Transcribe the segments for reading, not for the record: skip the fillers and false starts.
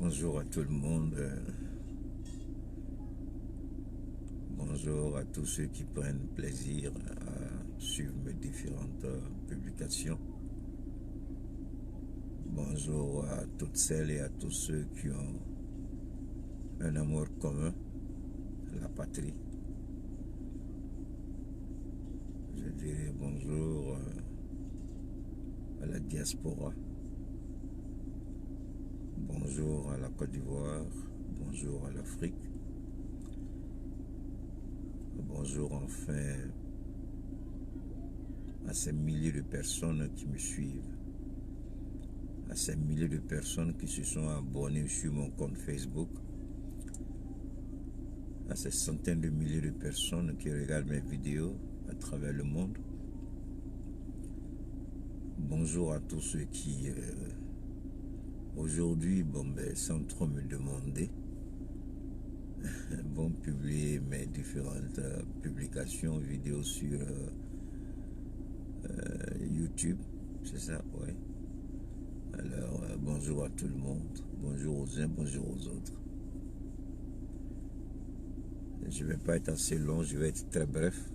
Bonjour à tout le monde. Bonjour à tous ceux qui prennent plaisir à suivre mes différentes publications. Bonjour à toutes celles et à tous ceux qui ont un amour commun, la patrie. Je dirais bonjour à la diaspora. Bonjour à la Côte d'Ivoire. Bonjour à l'Afrique. Bonjour enfin à ces milliers de personnes qui me suivent, à ces milliers de personnes qui se sont abonnées sur mon compte Facebook, à ces centaines de milliers de personnes qui regardent mes vidéos à travers le monde. Bonjour à tous ceux qui, aujourd'hui, sans trop me demander, vont publier mes différentes publications, vidéos sur YouTube, c'est ça, ouais. Alors, bonjour à tout le monde, bonjour aux uns, bonjour aux autres. Je ne vais pas être assez long, je vais être très bref.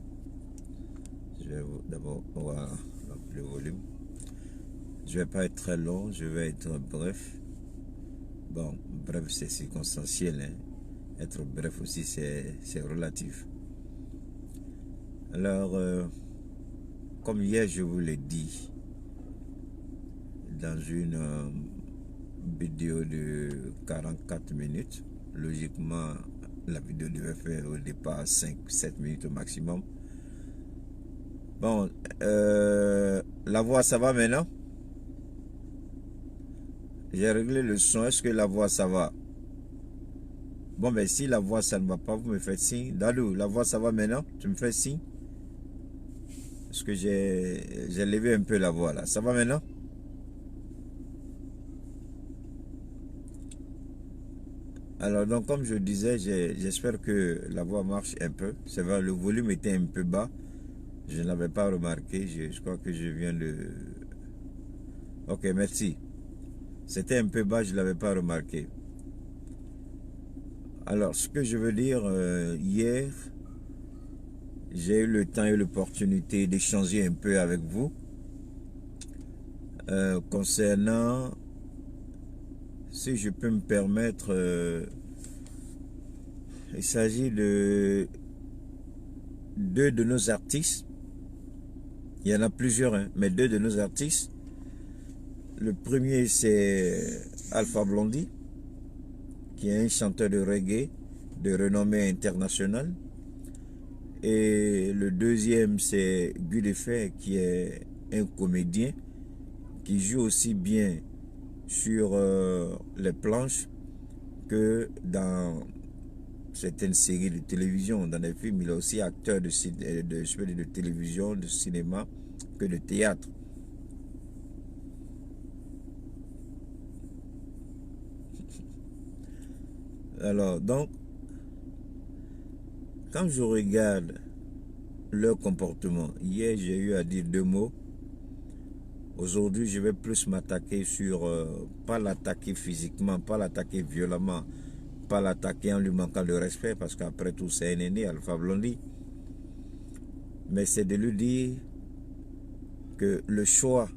Je vais d'abord voir le volume. Je ne vais pas être très long, je vais être bref. Bon, bref, c'est circonstanciel, hein. Être bref aussi, c'est relatif. Alors, comme hier, je vous l'ai dit, dans une vidéo de 44 minutes, logiquement, la vidéo devait faire au départ 5-7 minutes au maximum. Bon, la voix, ça va maintenant? J'ai réglé le son, est-ce que la voix, ça va? Bon, ben si la voix, ça ne va pas, vous me faites signe. Dalou, la voix, ça va maintenant? Tu me fais signe? Parce que j'ai levé un peu la voix là. Ça va maintenant? Alors, donc, comme je disais, j'espère que la voix marche un peu. C'est vrai, le volume était un peu bas. Je ne l'avais pas remarqué. Je crois que je viens de... Ok, merci. C'était un peu bas, je ne l'avais pas remarqué. Alors, ce que je veux dire, hier, j'ai eu le temps et l'opportunité d'échanger un peu avec vous concernant, si je peux me permettre, il s'agit de deux de nos artistes. Il y en a plusieurs, hein, mais deux de nos artistes. Le premier, c'est Alpha Blondy, qui est un chanteur de reggae de renommée internationale. Et le deuxième, c'est Guy Defay, qui est un comédien qui joue aussi bien sur les planches que dans certaines séries de télévision, dans des films. Il est aussi acteur de télévision, de cinéma, que de théâtre. Alors, donc, quand je regarde leur comportement, hier j'ai eu à dire deux mots. Aujourd'hui, je vais plus m'attaquer sur, pas l'attaquer physiquement, pas l'attaquer violemment, pas l'attaquer en lui manquant de respect, parce qu'après tout, c'est un aîné, Alpha Blondy. Mais c'est de lui dire que le choix,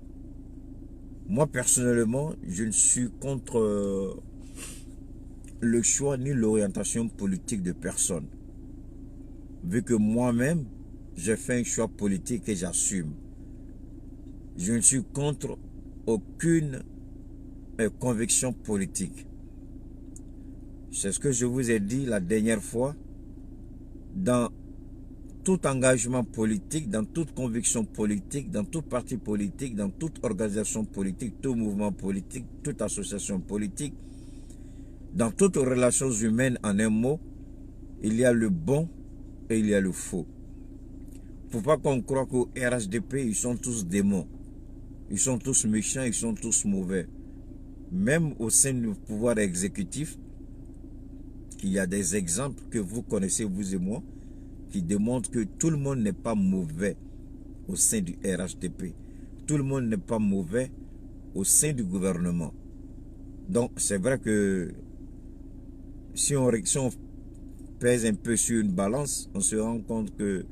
moi personnellement, je ne suis contre le choix ni l'orientation politique de personne. Vu que moi-même, j'ai fait un choix politique et j'assume. Je ne suis contre aucune conviction politique. C'est ce que je vous ai dit la dernière fois. Dans tout engagement politique, dans toute conviction politique, dans tout parti politique, dans toute organisation politique, tout mouvement politique, toute association politique, dans toutes relations humaines, en un mot, il y a le bon et il y a le faux. Il ne faut pas qu'on croie qu'au RHDP, ils sont tous démons. Ils sont tous méchants, ils sont tous mauvais. Même au sein du pouvoir exécutif, il y a des exemples que vous connaissez, vous et moi, qui démontrent que tout le monde n'est pas mauvais au sein du RHDP. Tout le monde n'est pas mauvais au sein du gouvernement. Donc, c'est vrai que si on pèse un peu sur une balance, on se rend compte que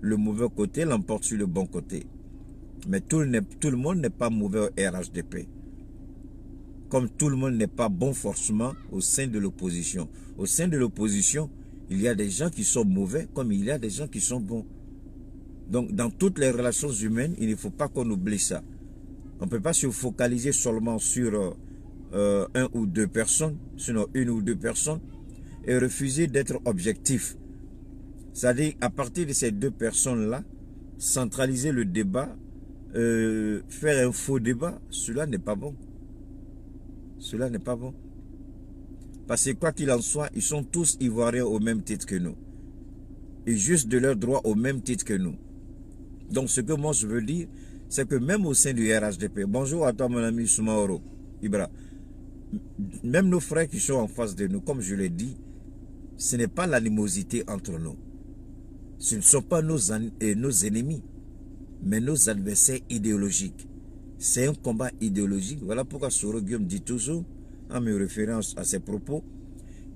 le mauvais côté l'emporte sur le bon côté. Mais tout le monde n'est pas mauvais au RHDP. Comme tout le monde n'est pas bon forcément au sein de l'opposition. Au sein de l'opposition, il y a des gens qui sont mauvais comme il y a des gens qui sont bons. Donc, dans toutes les relations humaines, il ne faut pas qu'on oublie ça. On ne peut pas se focaliser seulement sur un ou deux personnes, sinon une ou deux personnes, et refuser d'être objectif. C'est-à-dire, à partir de ces deux personnes-là, centraliser le débat, faire un faux débat, cela n'est pas bon. Cela n'est pas bon. Parce que quoi qu'il en soit, ils sont tous ivoiriens au même titre que nous. Et juste de leurs droits au même titre que nous. Donc ce que moi je veux dire, c'est que même au sein du RHDP, bonjour à toi mon ami Soumaoro, Ibra, même nos frères qui sont en face de nous, comme je l'ai dit, ce n'est pas l'animosité entre nous. Ce ne sont pas nos ennemis, mais nos adversaires idéologiques. C'est un combat idéologique. Voilà pourquoi Soro Guillaume dit toujours, en me référant à ses propos,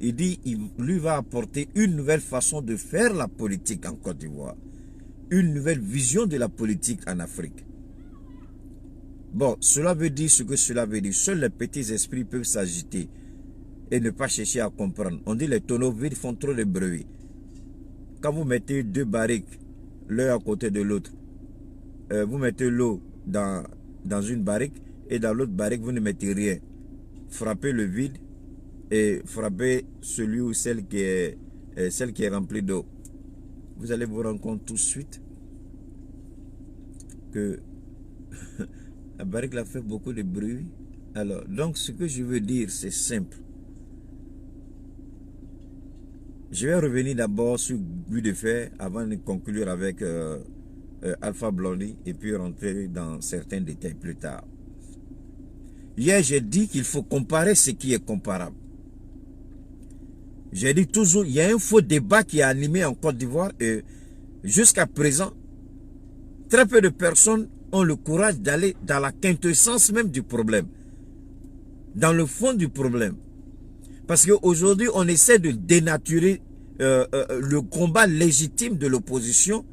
il dit qu'il lui va apporter une nouvelle façon de faire la politique en Côte d'Ivoire. Une nouvelle vision de la politique en Afrique. Bon, cela veut dire ce que cela veut dire. Seuls les petits esprits peuvent s'agiter et ne pas chercher à comprendre. On dit les tonneaux vides font trop de bruit. Quand vous mettez deux barriques, l'un à côté de l'autre, vous mettez l'eau dans une barrique et dans l'autre barrique, vous ne mettez rien. Frappez le vide et frappez celui ou celle qui est remplie d'eau. Vous allez vous rendre compte tout de suite que la barrique a fait beaucoup de bruit. Alors, donc ce que je veux dire, c'est simple. Je vais revenir d'abord sur But de Fer avant de conclure avec Alpha Blondy et puis rentrer dans certains détails plus tard. Hier, j'ai dit qu'il faut comparer ce qui est comparable. J'ai dit toujours, il y a un faux débat qui est animé en Côte d'Ivoire et jusqu'à présent, très peu de personnes ont le courage d'aller dans la quintessence même du problème, dans le fond du problème. Parce qu'aujourd'hui, on essaie de dénaturer le combat légitime de l'opposition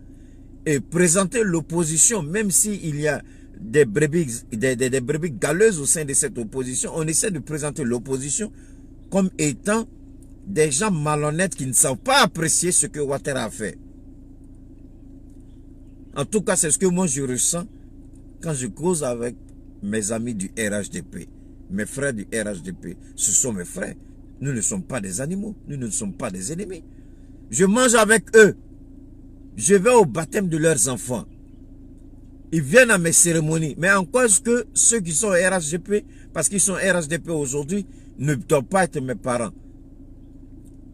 et présenter l'opposition, même s'il y a des brebis galeuses au sein de cette opposition, on essaie de présenter l'opposition comme étant des gens malhonnêtes qui ne savent pas apprécier ce que Ouattara a fait. En tout cas, c'est ce que moi je ressens quand je cause avec mes amis du RHDP, mes frères du RHDP. Ce sont mes frères. Nous ne sommes pas des animaux, nous ne sommes pas des ennemis. Je mange avec eux. Je vais au baptême de leurs enfants. Ils viennent à mes cérémonies. Mais en quoi est-ce que ceux qui sont RHDP, parce qu'ils sont RHDP aujourd'hui, ne doivent pas être mes parents?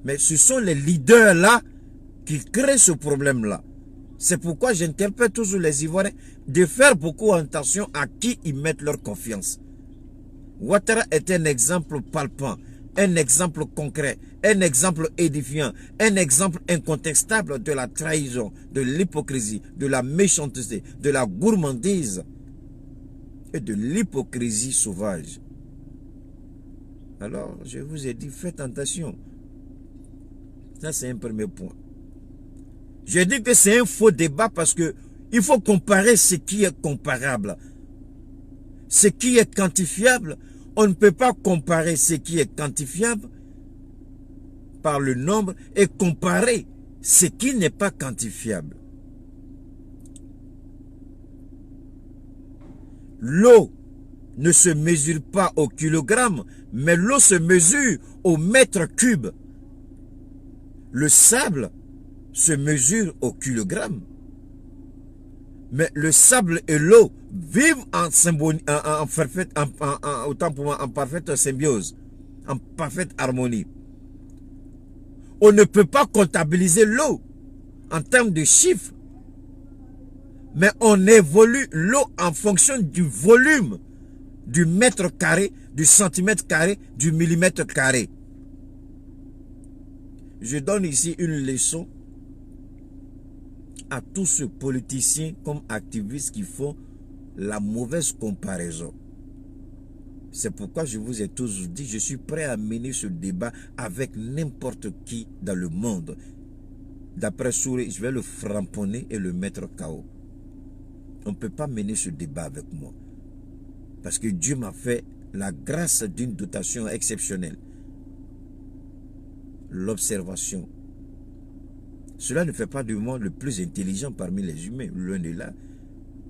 Mais ce sont les leaders là qui créent ce problème-là. C'est pourquoi j'interpelle toujours les Ivoiriens de faire beaucoup attention à qui ils mettent leur confiance. Ouattara est un exemple palpant, un exemple concret, un exemple édifiant, un exemple incontestable de la trahison, de l'hypocrisie, de la méchanceté, de la gourmandise et de l'hypocrisie sauvage. Alors, je vous ai dit, faites attention. Ça, c'est un premier point. Je dis que c'est un faux débat parce que il faut comparer ce qui est comparable. Ce qui est quantifiable, on ne peut pas comparer ce qui est quantifiable par le nombre et comparer ce qui n'est pas quantifiable. L'eau ne se mesure pas au kilogramme, mais l'eau se mesure au mètre cube. Le sable se mesure au kilogramme. Mais le sable et l'eau vivent en parfaite symbiose, en parfaite harmonie. On ne peut pas comptabiliser l'eau en termes de chiffres, mais on évolue l'eau en fonction du volume, du mètre carré, du centimètre carré, du millimètre carré. Je donne ici une leçon à tous ces politiciens comme activistes qui font la mauvaise comparaison. C'est pourquoi je vous ai toujours dit, je suis prêt à mener ce débat avec n'importe qui dans le monde. D'après Souri, je vais le framponner et le mettre KO. On ne peut pas mener ce débat avec moi. Parce que Dieu m'a fait la grâce d'une dotation exceptionnelle. L'observation. Cela ne fait pas de moi le plus intelligent parmi les humains. Loin de là.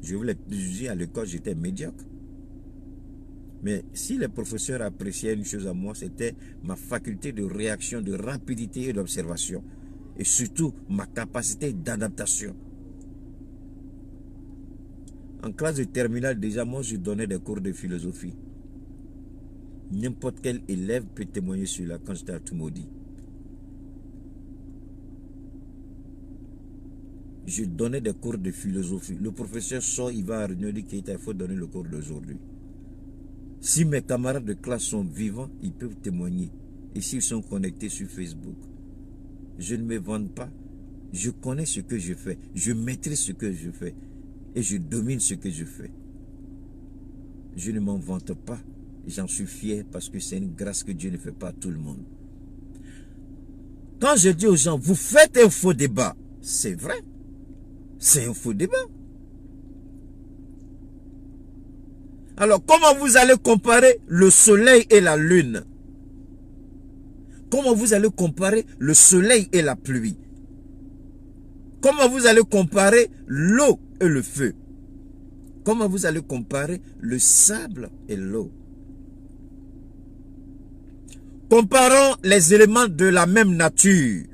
Je vous l'ai dit, à l'école, j'étais médiocre. Mais si les professeurs appréciaient une chose à moi, c'était ma faculté de réaction, de rapidité et d'observation. Et surtout, ma capacité d'adaptation. En classe de terminale, déjà, moi, je donnais des cours de philosophie. N'importe quel élève peut témoigner sur la quand j'étais à Toumoudi. Je donnais des cours de philosophie. Le professeur sort, il va à réunion, il dit qu'il faut donner le cours d'aujourd'hui. Si mes camarades de classe sont vivants, ils peuvent témoigner. Et s'ils sont connectés sur Facebook, je ne me vante pas. Je connais ce que je fais. Je maîtrise ce que je fais. Et je domine ce que je fais. Je ne m'en vante pas. J'en suis fier parce que c'est une grâce que Dieu ne fait pas à tout le monde. Quand je dis aux gens, vous faites un faux débat, c'est vrai. C'est un faux débat. Alors, comment vous allez comparer le soleil et la lune? Comment vous allez comparer le soleil et la pluie? Comment vous allez comparer l'eau et le feu? Comment vous allez comparer le sable et l'eau? Comparons les éléments de la même nature.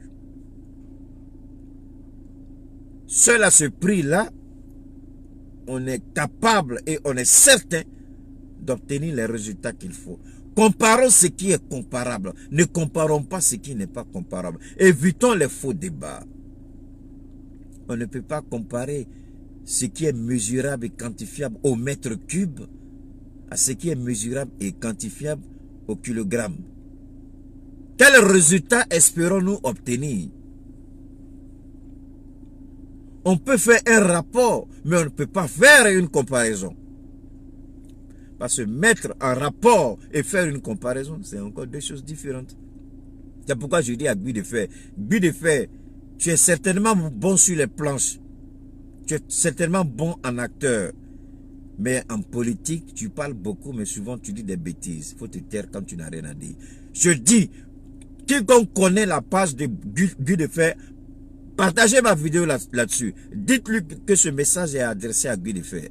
Seul à ce prix-là, on est capable et on est certain d'obtenir les résultats qu'il faut. Comparons ce qui est comparable. Ne comparons pas ce qui n'est pas comparable. Évitons les faux débats. On ne peut pas comparer ce qui est mesurable et quantifiable au mètre cube à ce qui est mesurable et quantifiable au kilogramme. Quel résultat espérons-nous obtenir? On peut faire un rapport, mais on ne peut pas faire une comparaison. Parce que mettre un rapport et faire une comparaison, c'est encore deux choses différentes. C'est pourquoi je dis à Guy de Fer, tu es certainement bon sur les planches. Tu es certainement bon en acteur. Mais en politique, tu parles beaucoup, mais souvent tu dis des bêtises. Il faut te taire quand tu n'as rien à dire. Je dis, quiconque connaît la page de Guy de Fer, partagez ma vidéo là-dessus. Dites-lui que ce message est adressé à Guy de Fer.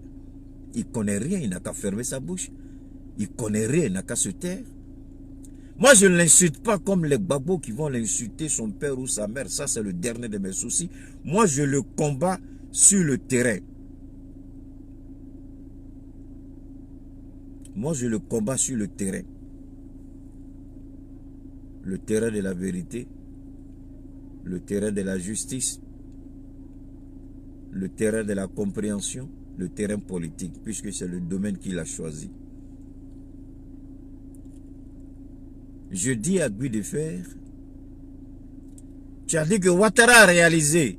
Il ne connaît rien, il n'a qu'à fermer sa bouche. Il ne connaît rien, il n'a qu'à se taire. Moi, je ne l'insulte pas comme les babos qui vont l'insulter, son père ou sa mère. Ça, c'est le dernier de mes soucis. Moi, je le combats sur le terrain. Moi, je le combats sur le terrain. Le terrain de la vérité. Le terrain de la justice. Le terrain de la compréhension. Le terrain politique, puisque c'est le domaine qu'il a choisi. Je dis à Guy de Fer, tu as dit que Ouattara a réalisé.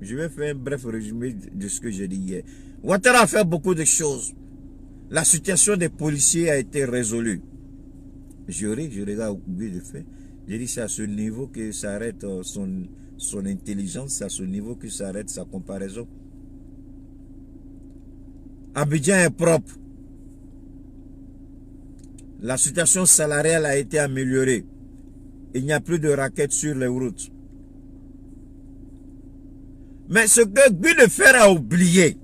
Je vais faire un bref résumé de ce que j'ai dit hier. Ouattara a fait beaucoup de choses. La situation des policiers a été résolue. Je regarde Guy de Fer. Je dis c'est à ce niveau que s'arrête son intelligence, c'est à ce niveau que s'arrête sa comparaison. Abidjan est propre. La situation salariale a été améliorée. Il n'y a plus de raquettes sur les routes. Mais ce que Guy de Fer a oublié,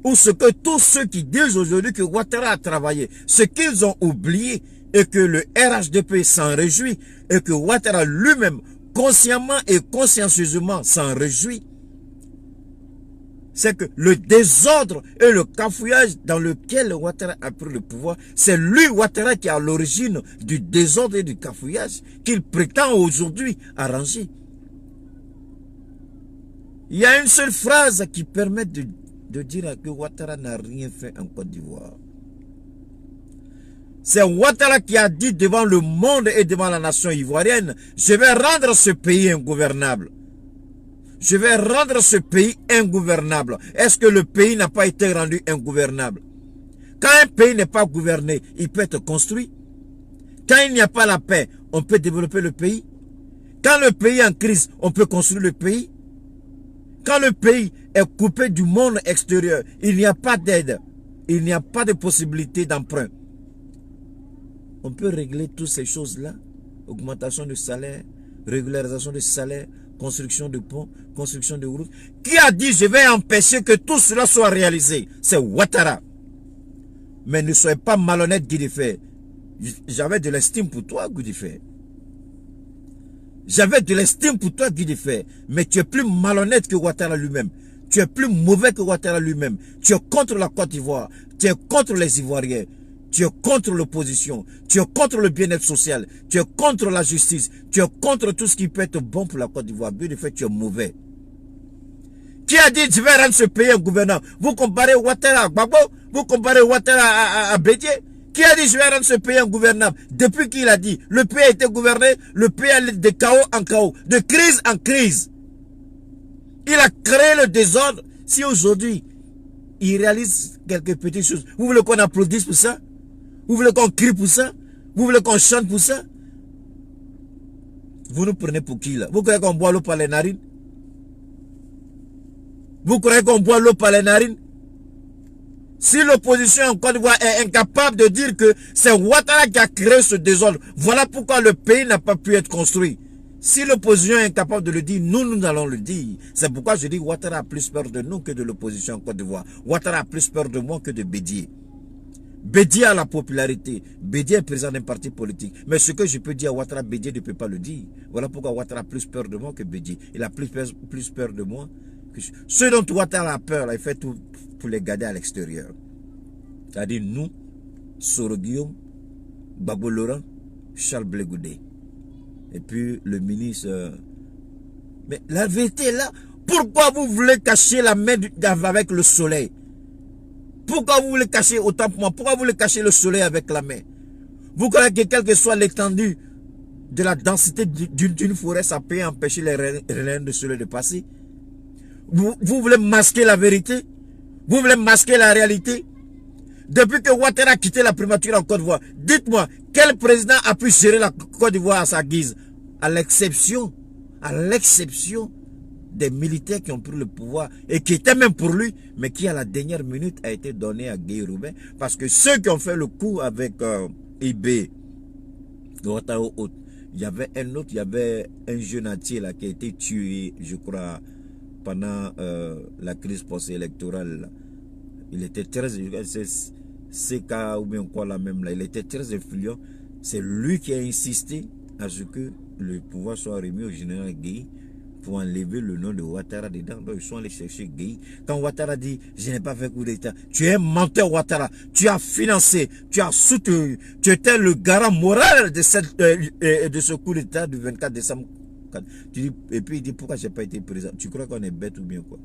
ou ce que tous ceux qui disent aujourd'hui que Ouattara a travaillé, ce qu'ils ont oublié, et que le RHDP s'en réjouit, et que Ouattara lui-même, consciemment et consciencieusement s'en réjouit, c'est que le désordre et le cafouillage dans lequel Ouattara a pris le pouvoir, c'est lui, Ouattara, qui est à l'origine du désordre et du cafouillage qu'il prétend aujourd'hui arranger. Il y a une seule phrase qui permet de dire que Ouattara n'a rien fait en Côte d'Ivoire. C'est Ouattara qui a dit devant le monde et devant la nation ivoirienne, je vais rendre ce pays ingouvernable. Je vais rendre ce pays ingouvernable. Est-ce que le pays n'a pas été rendu ingouvernable? Quand un pays n'est pas gouverné, il peut être construit. Quand il n'y a pas la paix, on peut développer le pays. Quand le pays est en crise, on peut construire le pays. Quand le pays est coupé du monde extérieur, il n'y a pas d'aide. Il n'y a pas de possibilité d'emprunt. On peut régler toutes ces choses-là. Augmentation de salaire, régularisation de salaire, construction de ponts, construction de routes. Qui a dit je vais empêcher que tout cela soit réalisé? C'est Ouattara. Mais ne soyez pas malhonnête, Guy Defay. J'avais de l'estime pour toi, Guy Defay. J'avais de l'estime pour toi, Guy Defay. Mais tu es plus malhonnête que Ouattara lui-même. Tu es plus mauvais que Ouattara lui-même. Tu es contre la Côte d'Ivoire. Tu es contre les Ivoiriens. Tu es contre l'opposition. Tu es contre le bien-être social. Tu es contre la justice. Tu es contre tout ce qui peut être bon pour la Côte d'Ivoire. Guy Defay, tu es mauvais. Qui a dit je vais rendre ce pays un gouvernant? Vous comparez Ouattara à Gbagbo? Vous comparez Ouattara à Bédié? Qui a dit je vais rendre ce pays ingouvernable? Depuis qu'il a dit, le pays a été gouverné, le pays allait de chaos en chaos, de crise en crise. Il a créé le désordre. Si aujourd'hui, il réalise quelques petites choses, vous voulez qu'on applaudisse pour ça? Vous voulez qu'on crie pour ça? Vous voulez qu'on chante pour ça? Vous nous prenez pour qui là? Vous croyez qu'on boit l'eau par les narines? Vous croyez qu'on boit l'eau par les narines? Si l'opposition en Côte d'Ivoire est incapable de dire que c'est Ouattara qui a créé ce désordre, voilà pourquoi le pays n'a pas pu être construit. Si l'opposition est incapable de le dire, nous allons le dire. C'est pourquoi je dis Ouattara a plus peur de nous que de l'opposition en Côte d'Ivoire. Ouattara a plus peur de moi que de Bédié. Bédié a la popularité. Bédié est président d'un parti politique. Mais ce que je peux dire à Ouattara, Bédié ne peut pas le dire. Voilà pourquoi Ouattara a plus peur de moi que Bédié. Il a plus peur de moi. Ce dont Ouattara a peur, là, il fait tout pour les garder à l'extérieur. C'est-à-dire nous, Soro Guillaume, Gbagbo Laurent, Charles Blé Goudé. Et puis le ministre... Mais la vérité est là. Pourquoi vous voulez cacher la main avec le soleil? Pourquoi vous voulez cacher, autant pour moi, pourquoi vous voulez cacher le soleil avec la main? Vous croyez que quelle que soit l'étendue de la densité d'une forêt, ça peut empêcher les rayons de soleil de passer? Vous voulez masquer la vérité? Vous voulez masquer la réalité? Depuis que Ouattara a quitté la primature en Côte d'Ivoire, dites-moi, quel président a pu gérer la Côte d'Ivoire à sa guise? À l'exception des militaires qui ont pris le pouvoir et qui étaient même pour lui, mais qui à la dernière minute a été donné à Guy Roubaix. Parce que ceux qui ont fait le coup avec IB, il y avait un autre, il y avait un jeune entier là qui a été tué, je crois, pendant la crise post-électorale. Il était très, CK ou bien quoi là même là, il était très influent. C'est lui qui a insisté à ce que le pouvoir soit remis au général Gueye pour enlever le nom de Ouattara dedans. Donc ils sont allés chercher Gueye. Quand Ouattara dit je n'ai pas fait coup d'état, tu es un menteur Ouattara, tu as financé, tu as soutenu, tu étais le garant moral de ce coup d'état du 24 décembre. Et puis il dit pourquoi j'ai pas été président? Tu crois qu'on est bête ou bien quoi?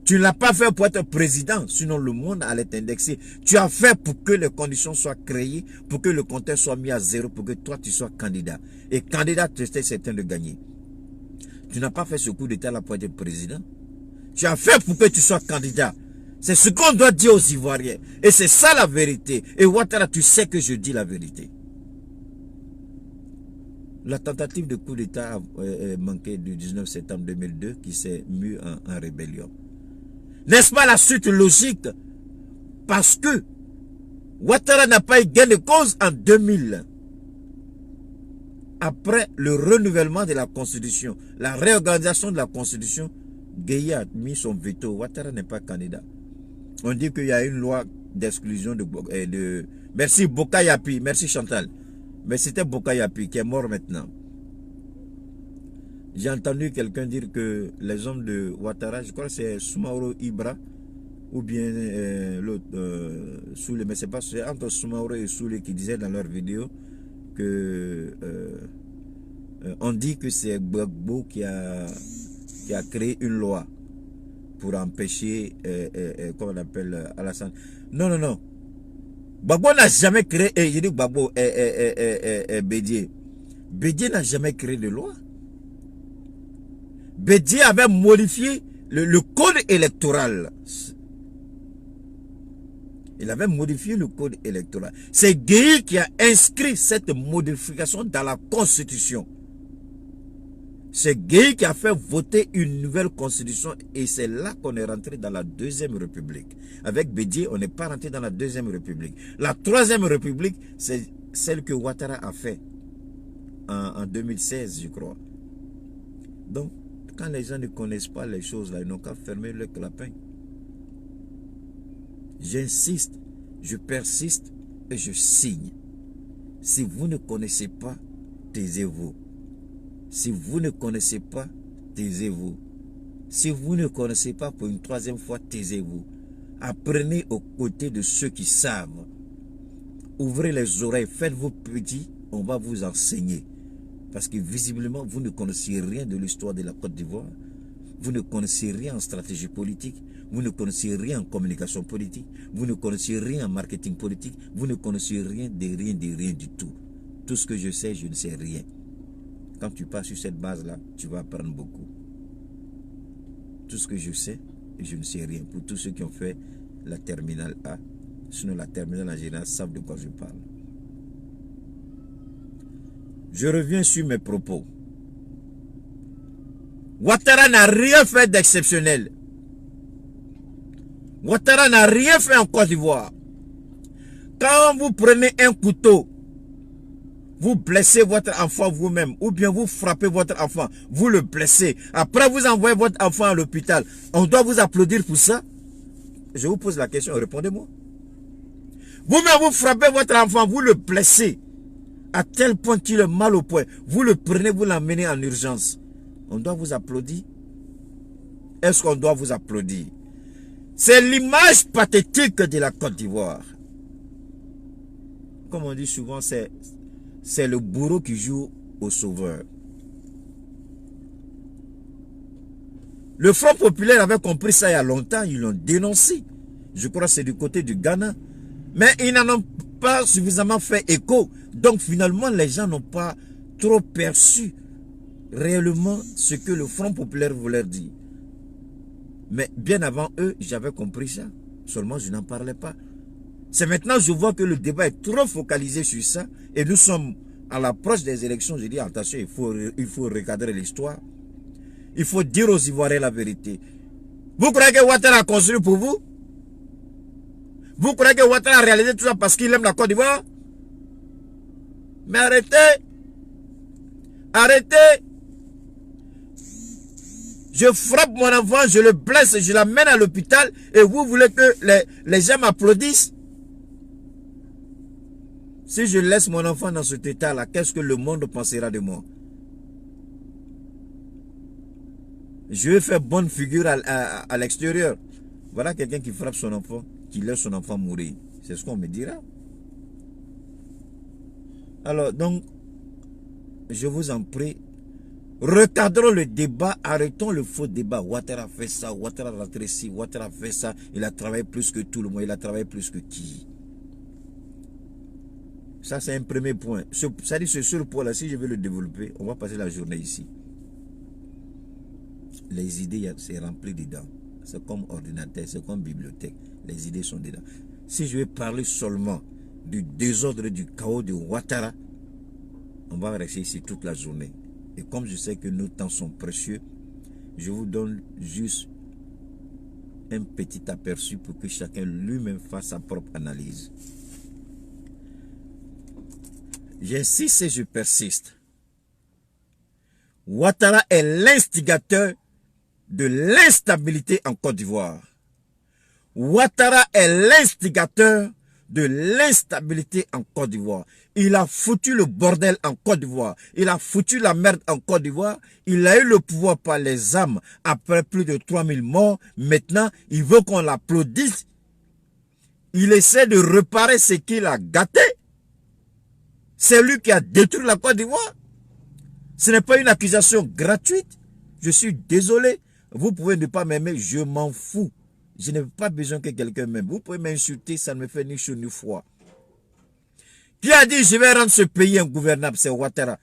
Tu ne l'as pas fait pour être président, sinon le monde allait t'indexer. Tu as fait pour que les conditions soient créées, pour que le compteur soit mis à zéro, pour que toi tu sois candidat. Et candidat, tu étais certain de gagner. Tu n'as pas fait ce coup d'état là pour être président. Tu as fait pour que tu sois candidat. C'est ce qu'on doit dire aux Ivoiriens. Et c'est ça la vérité. Et Ouattara, tu sais que je dis la vérité. La tentative de coup d'état a manqué du 19 septembre 2002 qui s'est mue en rébellion. N'est-ce pas la suite logique? Parce que Ouattara n'a pas eu gain de cause en 2000. Après le renouvellement de la Constitution, la réorganisation de la Constitution, Gueye a mis son veto. Ouattara n'est pas candidat. On dit qu'il y a une loi d'exclusion de... Merci Boka Yapi, merci Chantal. Mais c'était Boka Yapi qui est mort maintenant. J'ai entendu quelqu'un dire que les hommes de Ouattara, je crois que c'est Soumaoro Ibra, ou bien l'autre, Soulé, mais c'est pas entre Soumaoro et Soulé qui disaient dans leur vidéo que on dit que c'est Gbagbo qui a créé une loi pour empêcher, comment on appelle, Alassane. Non, non, non. Gbagbo n'a jamais créé, je dis Gbagbo, Bédié. Bédié n'a jamais créé de loi. Bédié avait modifié le code électoral. Il avait modifié le code électoral. C'est Gueye qui a inscrit cette modification dans la Constitution. C'est Gueye qui a fait voter une nouvelle Constitution et c'est là qu'on est rentré dans la Deuxième République. Avec Bédié, on n'est pas rentré dans la Deuxième République. La Troisième République, c'est celle que Ouattara a fait en 2016, je crois. Donc, quand les gens ne connaissent pas les choses, là, ils n'ont qu'à fermer le clapin. J'insiste, je persiste et je signe. Si vous ne connaissez pas, taisez-vous. Si vous ne connaissez pas, taisez-vous. Si vous ne connaissez pas pour une troisième fois, taisez-vous. Apprenez aux côtés de ceux qui savent. Ouvrez les oreilles, faites-vous petits, on va vous enseigner. Parce que visiblement, vous ne connaissez rien de l'histoire de la Côte d'Ivoire. Vous ne connaissez rien en stratégie politique. Vous ne connaissez rien en communication politique. Vous ne connaissez rien en marketing politique. Vous ne connaissez rien de rien du tout. Tout ce que je sais, je ne sais rien. Quand tu passes sur cette base-là, tu vas apprendre beaucoup. Tout ce que je sais, je ne sais rien. Pour tous ceux qui ont fait la terminale A, sinon la terminale en général, savent de quoi je parle. Je reviens sur mes propos. Ouattara n'a rien fait d'exceptionnel. Ouattara n'a rien fait en Côte d'Ivoire. Quand vous prenez un couteau, vous blessez votre enfant vous-même, ou bien vous frappez votre enfant, vous le blessez. Après, vous envoyez votre enfant à l'hôpital. On doit vous applaudir pour ça? Je vous pose la question, répondez-moi. Vous-même, vous frappez votre enfant, vous le blessez. À tel point qu'il est mal au point. Vous le prenez, vous l'emmenez en urgence. On doit vous applaudir? Est-ce qu'on doit vous applaudir? C'est l'image pathétique de la Côte d'Ivoire. Comme on dit souvent, c'est le bourreau qui joue au sauveur. Le Front populaire avait compris ça il y a longtemps, ils l'ont dénoncé. Je crois que c'est du côté du Ghana. Mais ils n'en ont pas suffisamment fait écho. Donc finalement, les gens n'ont pas trop perçu réellement ce que le Front populaire voulait dire. Mais bien avant eux, j'avais compris ça. Seulement, je n'en parlais pas. C'est maintenant que je vois que le débat est trop focalisé sur ça. Et nous sommes à l'approche des élections. Je dis, attention, il faut recadrer l'histoire. Il faut dire aux Ivoiriens la vérité. Vous croyez que Ouattara a construit pour vous? Vous croyez que Ouattara a réalisé tout ça parce qu'il aime la Côte d'Ivoire? Mais arrêtez! Arrêtez! Je frappe mon enfant, je le blesse, je l'amène à l'hôpital et vous voulez que les gens m'applaudissent? Si je laisse mon enfant dans cet état-là, qu'est-ce que le monde pensera de moi? Je vais faire bonne figure à l'extérieur. Voilà quelqu'un qui frappe son enfant, qui laisse son enfant mourir. C'est ce qu'on me dira. Alors, donc, je vous en prie, recadrons le débat, arrêtons le faux débat. Ouattara fait ça, Ouattara rentre ici, Ouattara fait ça. Il a travaillé plus que tout le monde, il a travaillé plus que qui? Ça, c'est un premier point. Ça dit ce seul point-là, si je veux le développer, on va passer la journée ici. Les idées, c'est rempli dedans. C'est comme ordinateur, c'est comme bibliothèque. Les idées sont dedans. Si je vais parler seulement du désordre, du chaos de Ouattara, on va rester ici toute la journée. Et comme je sais que nos temps sont précieux, je vous donne juste un petit aperçu pour que chacun lui-même fasse sa propre analyse. J'insiste et je persiste. Ouattara est l'instigateur de l'instabilité en Côte d'Ivoire. Ouattara est l'instigateur de l'instabilité en Côte d'Ivoire. Il a foutu le bordel en Côte d'Ivoire. Il a foutu la merde en Côte d'Ivoire. Il a eu le pouvoir par les armes après plus de 3000 morts. Maintenant, il veut qu'on l'applaudisse. Il essaie de réparer ce qu'il a gâté. C'est lui qui a détruit la Côte d'Ivoire. Ce n'est pas une accusation gratuite. Je suis désolé. Vous pouvez ne pas m'aimer, je m'en fous. Je n'ai pas besoin que quelqu'un m'aime. Vous pouvez m'insulter, ça ne me fait ni chaud ni froid. Qui a dit je vais rendre ce pays ingouvernable? C'est Ouattara.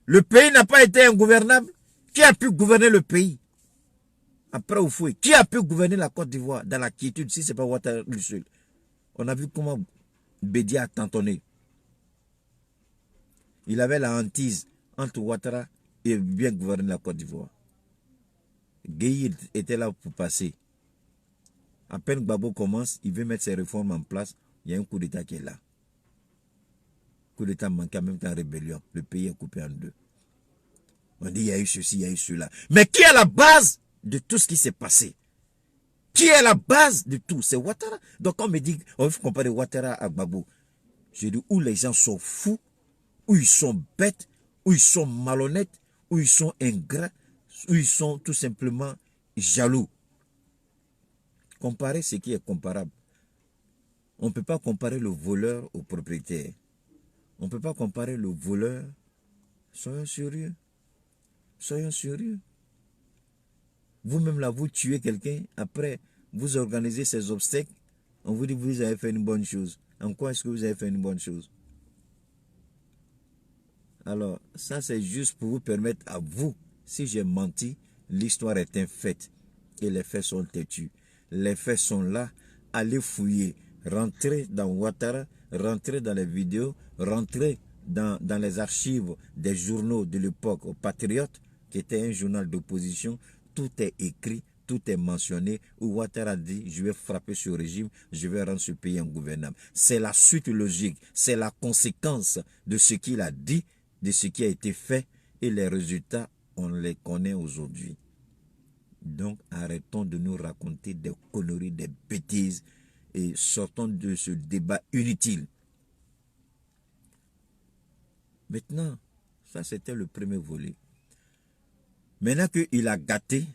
Le pays n'a pas été ingouvernable. Qui a pu gouverner le pays? Après Oufoué, qui a pu gouverner la Côte d'Ivoire dans la quiétude si ce n'est pas Ouattara le seul? On a vu comment Bédia a tantonné. Il avait la hantise entre Ouattara et bien gouverner la Côte d'Ivoire. Gueye était là pour passer. À peine Gbagbo commence, il veut mettre ses réformes en place. Il y a un coup d'État qui est là. Coup d'État manqué en même temps rébellion. Le pays est coupé en deux. On dit il y a eu ceci, il y a eu cela. Mais qui est la base de tout ce qui s'est passé? Qui est la base de tout? C'est Ouattara. Donc on me dit, on veut comparer Ouattara à Gbagbo. Je dis où les gens sont fous, où ils sont bêtes, où ils sont malhonnêtes, où ils sont ingrats, où ils sont tout simplement jaloux. Comparer ce qui est comparable. On ne peut pas comparer le voleur au propriétaire. On ne peut pas comparer le voleur. Soyons sérieux. Soyons sérieux. Vous-même là, vous tuez quelqu'un, après, vous organisez ces obstacles, on vous dit que vous avez fait une bonne chose. En quoi est-ce que vous avez fait une bonne chose? Alors, ça c'est juste pour vous permettre à vous, si j'ai menti, l'histoire est un fait. Et les faits sont têtus. Les faits sont là, allez fouiller. Rentrez dans Ouattara, rentrez dans les vidéos, rentrez dans les archives des journaux de l'époque, au Patriote, qui était un journal d'opposition. Tout est écrit, tout est mentionné, où Ouattara dit, je vais frapper ce régime, je vais rendre ce pays ingouvernable. C'est la suite logique, c'est la conséquence de ce qu'il a dit, de ce qui a été fait, et les résultats, on les connaît aujourd'hui. Donc, arrêtons de nous raconter des conneries, des bêtises, et sortons de ce débat inutile. Maintenant, ça c'était le premier volet. Maintenant qu'il a gâté,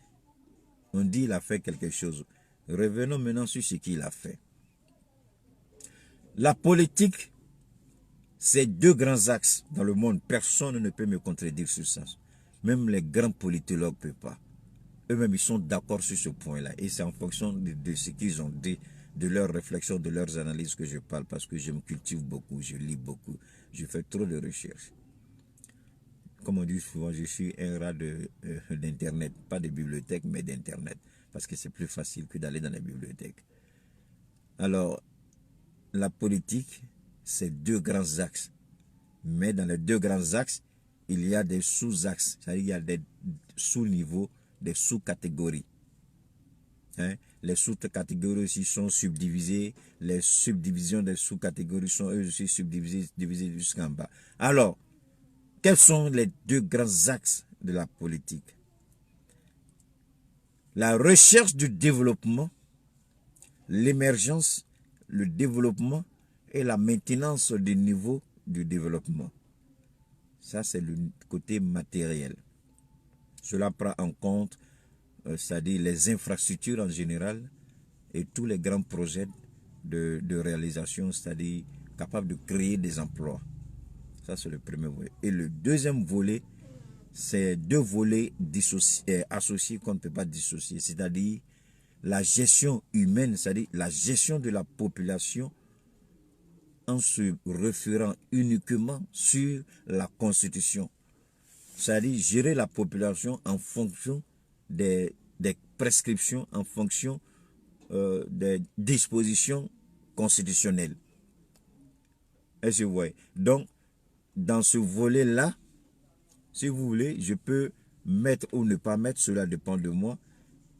on dit qu'il a fait quelque chose. Revenons maintenant sur ce qu'il a fait. La politique, c'est deux grands axes dans le monde. Personne ne peut me contredire sur ça. Même les grands politologues ne peuvent pas. Eux-mêmes, ils sont d'accord sur ce point-là. Et c'est en fonction de ce qu'ils ont dit, de leurs réflexions, de leurs analyses que je parle. Parce que je me cultive beaucoup, je lis beaucoup. Je fais trop de recherches. Comme on dit souvent, je suis un rat d'Internet. Pas de bibliothèque, mais d'Internet. Parce que c'est plus facile que d'aller dans les bibliothèques. Alors, la politique, c'est deux grands axes. Mais dans les deux grands axes, il y a des sous-axes. C'est-à-dire qu'il y a des sous-niveaux, des sous-catégories. Hein? Les sous-catégories aussi sont subdivisées. Les subdivisions des sous-catégories sont eux aussi subdivisées, divisées jusqu'en bas. Alors, quels sont les deux grands axes de la politique? La recherche du développement, l'émergence, le développement et la maintenance du niveau du développement. Ça, c'est le côté matériel. Cela prend en compte, c'est-à-dire les infrastructures en général et tous les grands projets de réalisation, c'est-à-dire capables de créer des emplois. Ça, c'est le premier volet. Et le deuxième volet, c'est deux volets associés qu'on ne peut pas dissocier. C'est-à-dire la gestion humaine, c'est-à-dire la gestion de la population en se référant uniquement sur la Constitution. C'est-à-dire gérer la population en fonction des prescriptions, en fonction des dispositions constitutionnelles. Est-ce que vous voyez? Donc, dans ce volet-là, si vous voulez, je peux mettre ou ne pas mettre, cela dépend de moi,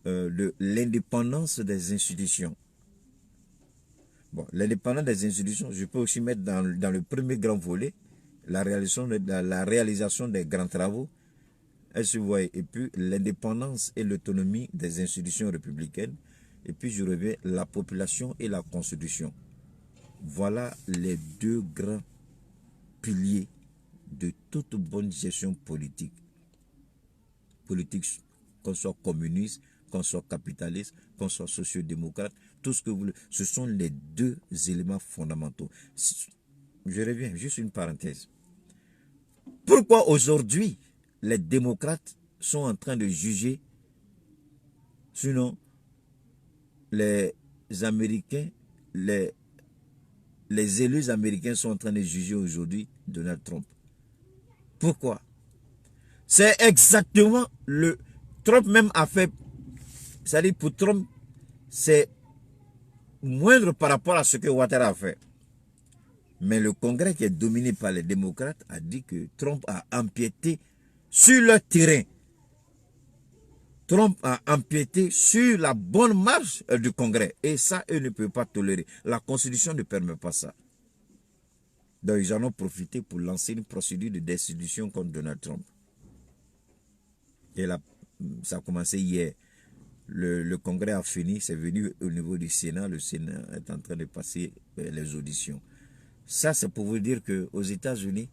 de l'indépendance des institutions. Bon, l'indépendance des institutions, je peux aussi mettre dans le premier grand volet, la réalisation des grands travaux. Est-ce que vous voyez? Et puis l'indépendance et l'autonomie des institutions républicaines. Et puis je reviens, la population et la constitution. Voilà les deux grands piliers de toute bonne gestion politique. Politique, qu'on soit communiste, qu'on soit capitaliste, qu'on soit sociodémocrate, tout ce que vous voulez, ce sont les deux éléments fondamentaux. Je reviens, juste une parenthèse. Pourquoi aujourd'hui les démocrates sont en train de juger, sinon les Américains, les élus américains sont en train de juger aujourd'hui Donald Trump? Pourquoi? C'est exactement Trump même a fait, c'est-à-dire pour Trump, c'est moindre par rapport à ce que Ouattara a fait. Mais le Congrès qui est dominé par les démocrates a dit que Trump a empiété sur leur terrain. Trump a empiété sur la bonne marche du Congrès. Et ça, eux ne peuvent pas tolérer. La Constitution ne permet pas ça. Donc, ils en ont profité pour lancer une procédure de destitution contre Donald Trump. Et là, ça a commencé hier. Le Congrès a fini, c'est venu au niveau du Sénat. Le Sénat est en train de passer les auditions. Ça, c'est pour vous dire qu'aux États-Unis,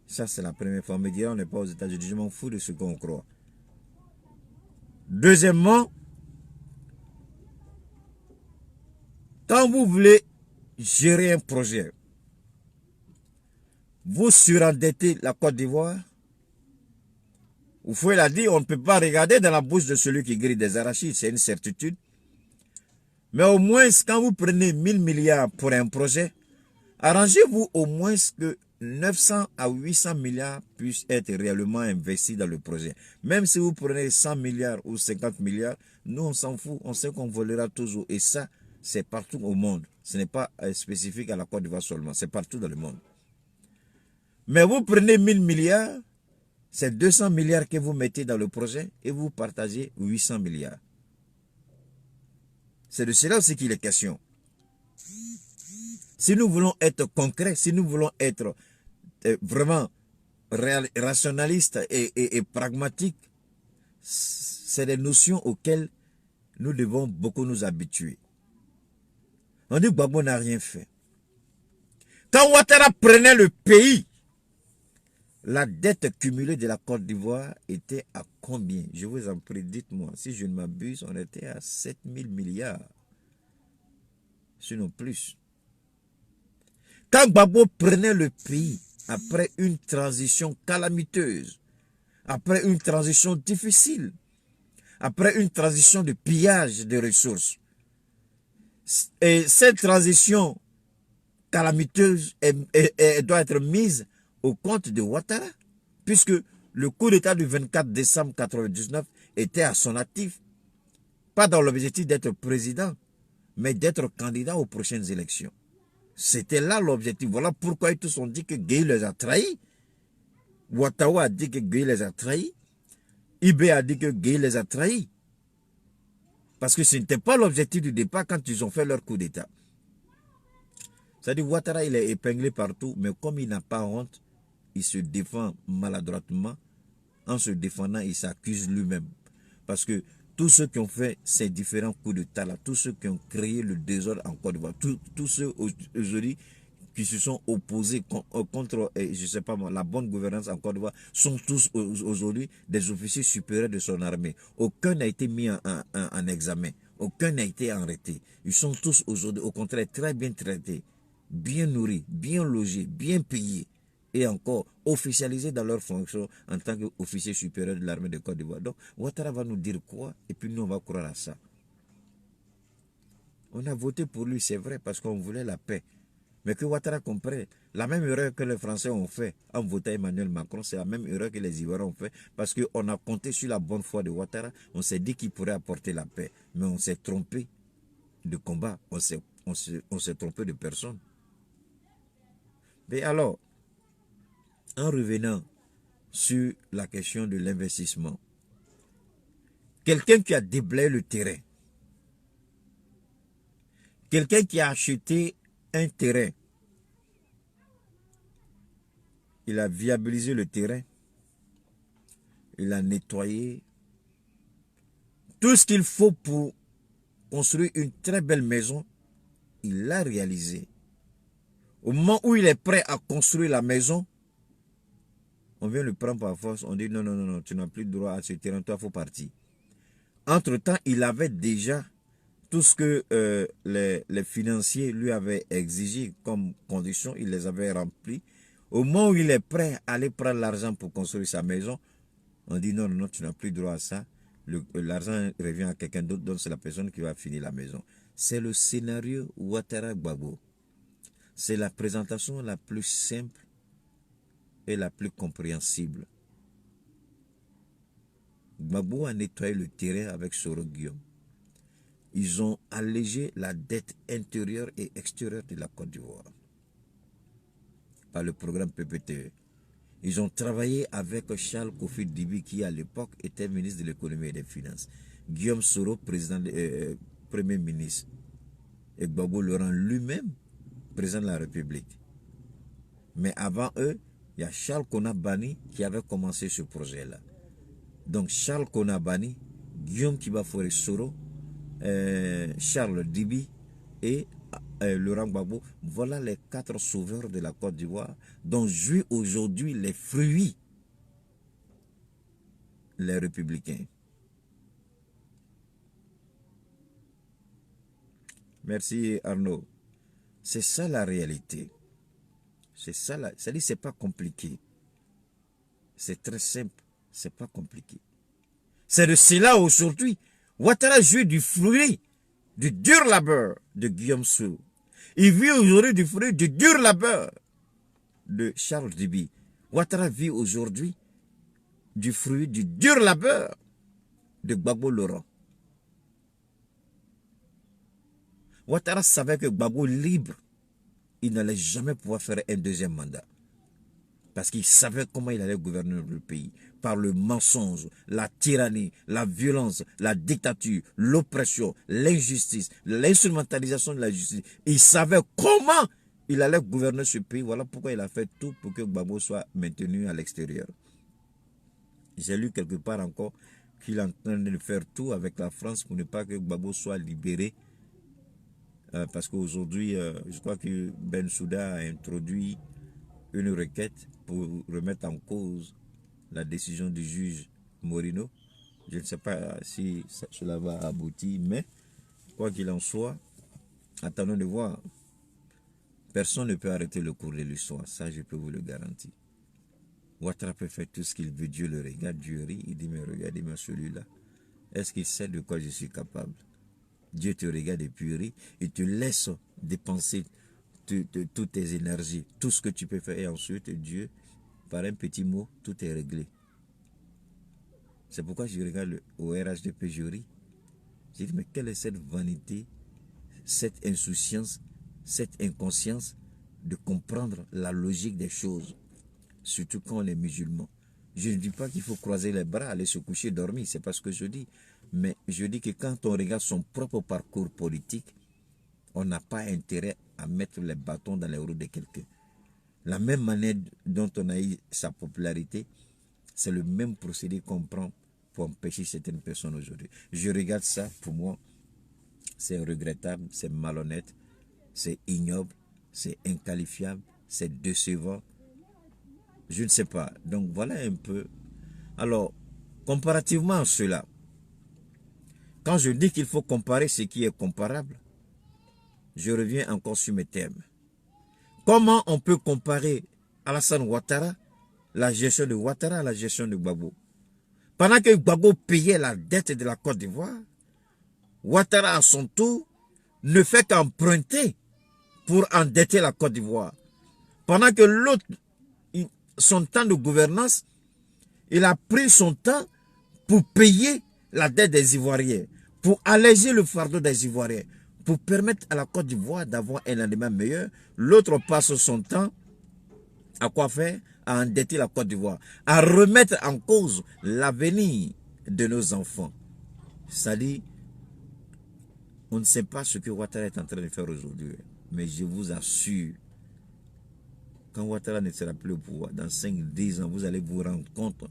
ça, c'est la première fois. On me dira, on n'est pas aux États-Unis. Je m'en fous de ce qu'on croit. Deuxièmement, quand vous voulez gérer un projet, vous surendettez la Côte d'Ivoire. Vous pouvez la dire, on ne peut pas regarder dans la bouche de celui qui grille des arachides, c'est une certitude. Mais au moins, quand vous prenez 1000 milliards pour un projet, arrangez-vous au moins que 900 à 800 milliards puissent être réellement investis dans le projet. Même si vous prenez 100 milliards ou 50 milliards, nous on s'en fout, on sait qu'on volera toujours. Et ça, c'est partout au monde. Ce n'est pas spécifique à la Côte d'Ivoire seulement, c'est partout dans le monde. Mais vous prenez 1000 milliards, c'est 200 milliards que vous mettez dans le projet et vous partagez 800 milliards. C'est de cela aussi qu'il est question. Si nous voulons être concrets, si nous voulons être vraiment rationalistes et pragmatiques, c'est des notions auxquelles nous devons beaucoup nous habituer. On dit que Gbagbo n'a rien fait. Quand Ouattara prenait le pays, la dette cumulée de la Côte d'Ivoire était à combien? Je vous en prie, dites-moi. Si je ne m'abuse, on était à 7000 milliards. Sinon plus. Quand Gbagbo prenait le pays, après une transition calamiteuse, après une transition difficile, après une transition de pillage de ressources, et cette transition calamiteuse doit être mise au compte de Ouattara, puisque le coup d'État du 24 décembre 1999 était à son actif, pas dans l'objectif d'être président, mais d'être candidat aux prochaines élections. C'était là l'objectif. Voilà pourquoi ils tous ont dit que Gueye les a trahis. Ouattara a dit que Gueye les a trahis. Ibé a dit que Gueye les a trahis. Parce que ce n'était pas l'objectif du départ quand ils ont fait leur coup d'État. C'est-à-dire Ouattara, il est épinglé partout, mais comme il n'a pas honte, il se défend maladroitement. En se défendant, il s'accuse lui-même. Parce que tous ceux qui ont fait ces différents coups d'État, tous ceux qui ont créé le désordre en Côte d'Ivoire, tous ceux aujourd'hui qui se sont opposés contre, je sais pas moi, la bonne gouvernance en Côte d'Ivoire, sont tous aujourd'hui des officiers supérieurs de son armée. Aucun n'a été mis en examen. Aucun n'a été arrêté. Ils sont tous aujourd'hui, au contraire, très bien traités, bien nourris, bien logés, bien payés. Et encore officialisés dans leur fonction en tant qu'officier supérieur de l'armée de Côte d'Ivoire. Donc, Ouattara va nous dire quoi? Et puis nous, on va croire à ça. On a voté pour lui, c'est vrai, parce qu'on voulait la paix. Mais que Ouattara comprenne, la même erreur que les Français ont fait en votant Emmanuel Macron, c'est la même erreur que les Ivoiriens ont fait, parce qu'on a compté sur la bonne foi de Ouattara, on s'est dit qu'il pourrait apporter la paix. Mais on s'est trompé de combat, on s'est trompé de personne. Mais alors, en revenant sur la question de l'investissement, quelqu'un qui a déblayé le terrain, quelqu'un qui a acheté un terrain, il a viabilisé le terrain, il a nettoyé, tout ce qu'il faut pour construire une très belle maison, il l'a réalisé. Au moment où il est prêt à construire la maison, on vient le prendre par force, on dit non, non, non, non, tu n'as plus droit à ce terrain, toi, il faut partir. Entre-temps, il avait déjà tout ce que les financiers lui avaient exigé comme condition, il les avait remplis. Au moment où il est prêt à aller prendre l'argent pour construire sa maison, on dit non, non, non, tu n'as plus droit à ça. L'argent revient à quelqu'un d'autre, donc c'est la personne qui va finir la maison. C'est le scénario Ouattara Gbagbo. C'est la présentation la plus simple et la plus compréhensible. Gbagbo a nettoyé le terrain avec Soro Guillaume. ils ont allégé la dette intérieure et extérieure de la Côte d'Ivoire par le programme PPTE. Ils ont travaillé avec Charles Kofi Dibi, qui à l'époque était ministre de l'économie et des finances. Guillaume Soro, premier ministre. Et Gbagbo Laurent lui-même, président de la République. Mais avant eux, il y a Charles Konabani qui avait commencé ce projet-là. Donc Charles Konabani, Guillaume Kibafore Soro, Charles Dibi et Laurent Gbagbo, voilà les 4 sauveurs de la Côte d'Ivoire dont jouissent aujourd'hui les fruits les républicains. Merci Arnaud. C'est ça la réalité. C'est ça la... C'est-à-dire c'est pas compliqué. C'est très simple. C'est pas compliqué. C'est de cela aujourd'hui. Ouattara jouit du fruit du dur labeur de Guillaume Soro. Il vit aujourd'hui du fruit du dur labeur de Charles Dibi. Ouattara vit aujourd'hui du fruit du dur labeur de Gbagbo Laurent. Ouattara savait que Gbagbo libre, il n'allait jamais pouvoir faire un deuxième mandat. Parce qu'il savait comment il allait gouverner le pays. Par le mensonge, la tyrannie, la violence, la dictature, l'oppression, l'injustice, l'instrumentalisation de la justice. Il savait comment il allait gouverner ce pays. Voilà pourquoi il a fait tout pour que Gbagbo soit maintenu à l'extérieur. J'ai lu quelque part encore qu'il est en train de faire tout avec la France pour ne pas que Gbagbo soit libéré. Parce qu'aujourd'hui, je crois que Bensouda a introduit une requête pour remettre en cause la décision du juge Morino. Je ne sais pas si cela va aboutir, mais quoi qu'il en soit, attendons de voir. Personne ne peut arrêter le cours de l'histoire, ça je peux vous le garantir. Ouattara peut faire tout ce qu'il veut, Dieu le regarde, Dieu rit, il dit mais regardez-moi celui-là. Est-ce qu'il sait de quoi je suis capable? Dieu te regarde et puis rit, il te laisse dépenser toutes tes énergies, tout ce que tu peux faire, et ensuite Dieu, par un petit mot, tout est réglé. C'est pourquoi je regarde au RHDP, je ris. Je dis, mais quelle est cette vanité, cette insouciance, cette inconscience de comprendre la logique des choses, surtout quand on est musulman. Je ne dis pas qu'il faut croiser les bras, aller se coucher, dormir, c'est pas ce que je dis. Mais je dis que quand on regarde son propre parcours politique, on n'a pas intérêt à mettre les bâtons dans les roues de quelqu'un. La même manière dont on a eu sa popularité, c'est le même procédé qu'on prend pour empêcher certaines personnes aujourd'hui. Je regarde ça, pour moi, c'est regrettable, c'est malhonnête, c'est ignoble, c'est inqualifiable, c'est décevant. Je ne sais pas. Donc voilà un peu. Alors, comparativement à cela, quand je dis qu'il faut comparer ce qui est comparable, je reviens encore sur mes termes. Comment on peut comparer Alassane Ouattara, la gestion de Ouattara à la gestion de Gbagbo? Pendant que Gbagbo payait la dette de la Côte d'Ivoire, Ouattara à son tour ne fait qu'emprunter pour endetter la Côte d'Ivoire. Pendant que l'autre, son temps de gouvernance, il a pris son temps pour payer la dette des Ivoiriens, pour alléger le fardeau des Ivoiriens, pour permettre à la Côte d'Ivoire d'avoir un lendemain meilleur. L'autre passe son temps à quoi faire? À endetter la Côte d'Ivoire, à remettre en cause l'avenir de nos enfants. C'est-à-dire, on ne sait pas ce que Ouattara est en train de faire aujourd'hui, mais je vous assure, quand Ouattara ne sera plus au pouvoir, dans 5-10 ans, vous allez vous rendre compte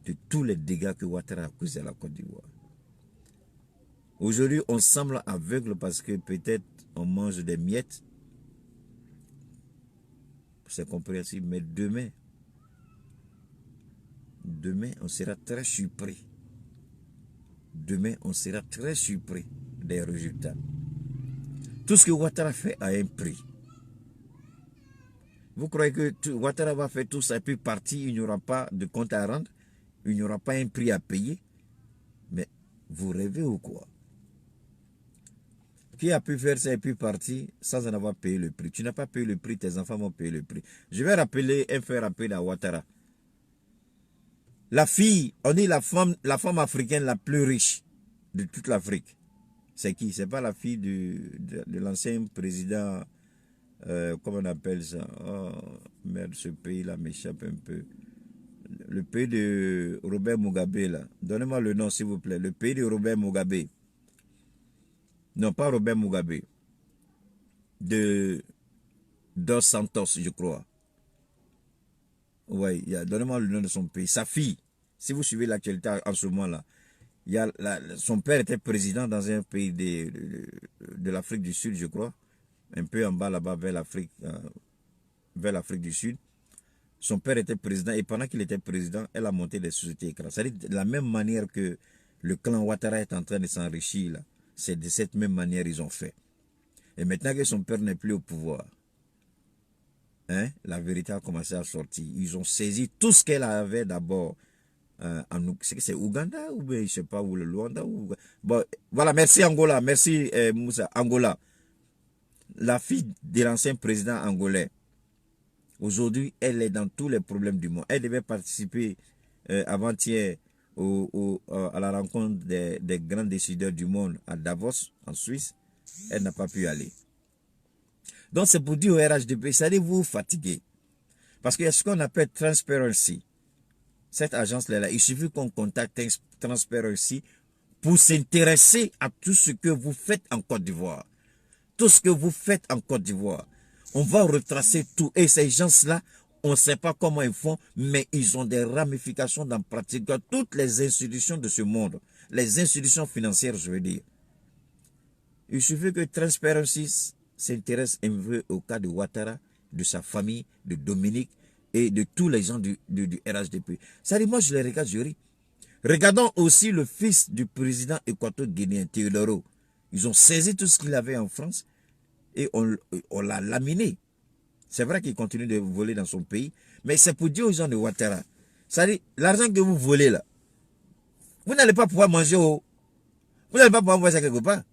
de tous les dégâts que Ouattara a causés à la Côte d'Ivoire. Aujourd'hui, on semble aveugle parce que peut-être on mange des miettes. C'est compréhensible, mais demain, on sera très surpris. Demain, on sera très surpris des résultats. Tout ce que Ouattara fait a un prix. Vous croyez que Ouattara va faire tout ça et puis partir, il n'y aura pas de compte à rendre, il n'y aura pas un prix à payer? Mais vous rêvez ou quoi? Qui a pu faire ça et puis partir sans en avoir payé le prix? Tu n'as pas payé le prix, tes enfants vont payer le prix. Je vais rappeler un fait rapide à Ouattara. La fille, on dit la femme africaine la plus riche de toute l'Afrique. C'est qui? C'est pas la fille de l'ancien président, comment on appelle ça? Oh, merde, ce pays-là m'échappe un peu. Le pays de Robert Mugabe, là. Donnez-moi le nom, s'il vous plaît. Le pays de Robert Mugabe. Non, pas Robert Mugabe. De Dos Santos, je crois. Oui, donnez-moi le nom de son pays. Sa fille, si vous suivez l'actualité en ce moment-là, son père était président dans un pays de l'Afrique du Sud, je crois. Un peu en bas là-bas vers l'Afrique du Sud. Son père était président et pendant qu'il était président, elle a monté des sociétés écrans. C'est-à-dire de la même manière que le clan Ouattara est en train de s'enrichir, c'est de cette même manière qu'ils ont fait. Et maintenant que son père n'est plus au pouvoir, hein, la vérité a commencé à sortir. Ils ont saisi tout ce qu'elle avait d'abord. C'est Ouganda ou bien je ne sais pas où, le Luanda ou... Bon, voilà, merci Angola, merci Moussa. Angola, la fille de l'ancien président angolais, aujourd'hui, elle est dans tous les problèmes du monde. Elle devait participer avant-hier à la rencontre des grands décideurs du monde à Davos, en Suisse. Elle n'a pas pu aller. Donc c'est pour dire au RHDP, ça allez vous fatiguer. Parce qu'il y a ce qu'on appelle Transparency. Cette agence-là, il suffit qu'on contacte Transparency pour s'intéresser à tout ce que vous faites en Côte d'Ivoire. Tout ce que vous faites en Côte d'Ivoire. On va retracer tout. Et ces gens-là, on ne sait pas comment ils font, mais ils ont des ramifications dans pratiquement toutes les institutions de ce monde. Les institutions financières, je veux dire. Il suffit que Transparency s'intéresse un peu au cas de Ouattara, de sa famille, de Dominique et de tous les gens du RHDP. Ça dit, moi je les regarde, je ris. Regardons aussi le fils du président équato-guinéen, Teodoro. Ils ont saisi tout ce qu'il avait en France et on l'a laminé. C'est vrai qu'il continue de voler dans son pays, mais c'est pour dire aux gens de Ouattara. Ça dit, l'argent que vous volez là, vous n'allez pas pouvoir manger vous n'allez pas pouvoir voir ça quelque part.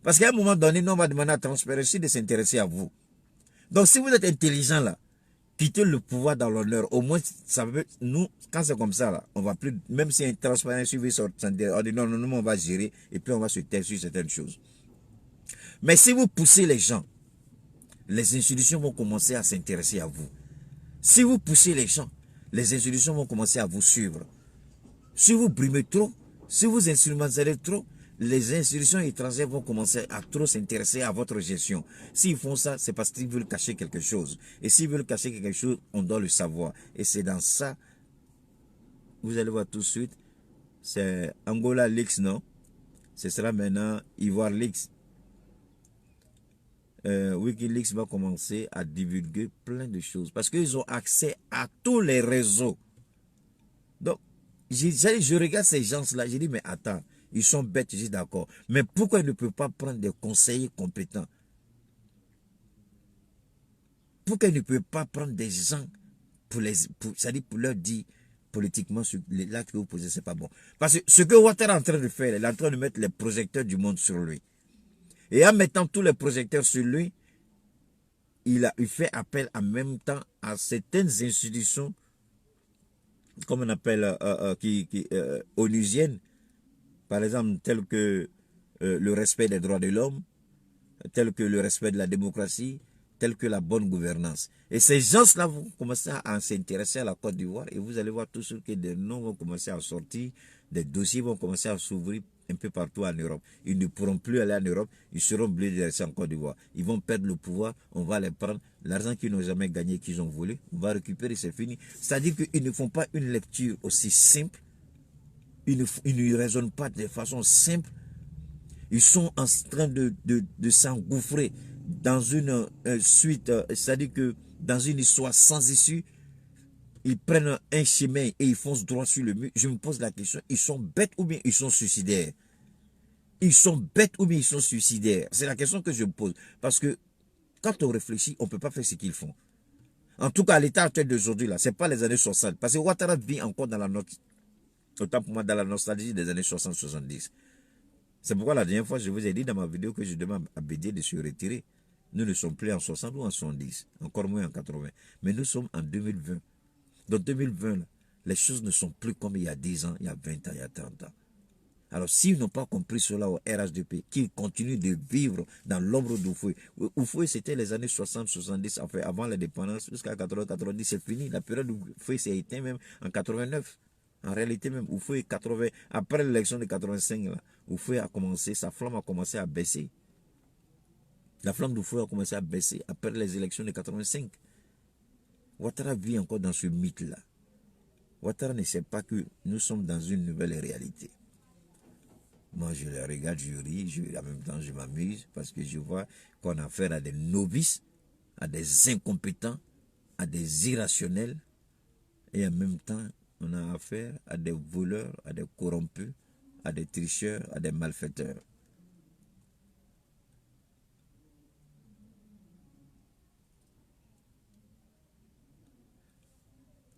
Parce qu'à un moment donné, nous on va demander à Transparency de s'intéresser à vous. Donc si vous êtes intelligent là, quittez le pouvoir dans l'honneur. Au moins, ça veut, nous, quand c'est comme ça là, on va plus, même si un Transparency veut sortir, on dit non, on va gérer et puis on va se taire sur certaines choses. Mais si vous poussez les gens, les institutions vont commencer à s'intéresser à vous. Si vous poussez les gens, les institutions vont commencer à vous suivre. Si vous brimez trop, si vous instrumentalisez trop, les institutions étrangères vont commencer à trop s'intéresser à votre gestion. S'ils font ça, c'est parce qu'ils veulent cacher quelque chose. Et s'ils veulent cacher quelque chose, on doit le savoir. Et c'est dans ça, vous allez voir tout de suite, c'est Angola Leaks, non? Ce sera maintenant Ivoire Leaks. Wikileaks va commencer à divulguer plein de choses. Parce qu'ils ont accès à tous les réseaux. Donc, je regarde ces gens-là, je dis, mais attends, ils sont bêtes, je dis d'accord. Mais pourquoi ils ne peuvent pas prendre des conseillers compétents? Pourquoi ils ne peuvent pas prendre des gens c'est-à-dire pour leur dire politiquement, l'acte que vous posez, c'est pas bon. Parce que ce que Ouattara est en train de faire, il est en train de mettre les projecteurs du monde sur lui. Et en mettant tous les projecteurs sur lui, il fait appel en même temps à certaines institutions, comme on appelle, onusiennes, par exemple, telles que le respect des droits de l'homme, telles que le respect de la démocratie, telles que la bonne gouvernance. Et ces gens-là vont commencer à s'intéresser à la Côte d'Ivoire et vous allez voir tout ce que des noms vont commencer à sortir, des dossiers vont commencer à s'ouvrir un peu partout en Europe. Ils ne pourront plus aller en Europe, ils seront obligés de rester en Côte d'Ivoire. Ils vont perdre le pouvoir, on va les prendre. L'argent qu'ils n'ont jamais gagné, qu'ils ont volé, on va récupérer, c'est fini. C'est-à-dire qu'ils ne font pas une lecture aussi simple, ils ne raisonnent pas de façon simple. Ils sont en train de s'engouffrer dans une suite, c'est-à-dire que dans une histoire sans issue. Ils prennent un chemin et ils foncent droit sur le mur. Je me pose la question, ils sont bêtes ou bien ils sont suicidaires? Ils sont bêtes ou bien ils sont suicidaires? C'est la question que je me pose. Parce que quand on réfléchit, on ne peut pas faire ce qu'ils font. En tout cas, l'état actuel d'aujourd'hui, là, ce n'est pas les années 60. Parce que Ouattara vit encore dans autant pour moi, dans la nostalgie des années 60-70. C'est pourquoi la dernière fois, je vous ai dit dans ma vidéo que je demande à Bédier de se retirer. Nous ne sommes plus en 60 ou en 70, encore moins en 80. Mais nous sommes en 2020. Dans 2020, les choses ne sont plus comme il y a 10 ans, il y a 20 ans, il y a 30 ans. Alors, s'ils n'ont pas compris cela au RHDP, qu'ils continuent de vivre dans l'ombre d'Oufoué. Oufoué, c'était les années 60-70, enfin, avant l'indépendance, jusqu'à 80-90, c'est fini. La période d'Oufoué s'est éteinte même en 89. En réalité, même, Oufoué, 80, après l'élection de 85, Oufoué a commencé, sa flamme a commencé à baisser. La flamme d'Oufoué a commencé à baisser après les élections de 85. Ouattara vit encore dans ce mythe-là. Ouattara ne sait pas que nous sommes dans une nouvelle réalité. Moi, je les regarde, je ris, en même temps, je m'amuse parce que je vois qu'on a affaire à des novices, à des incompétents, à des irrationnels, et en même temps, on a affaire à des voleurs, à des corrompus, à des tricheurs, à des malfaiteurs.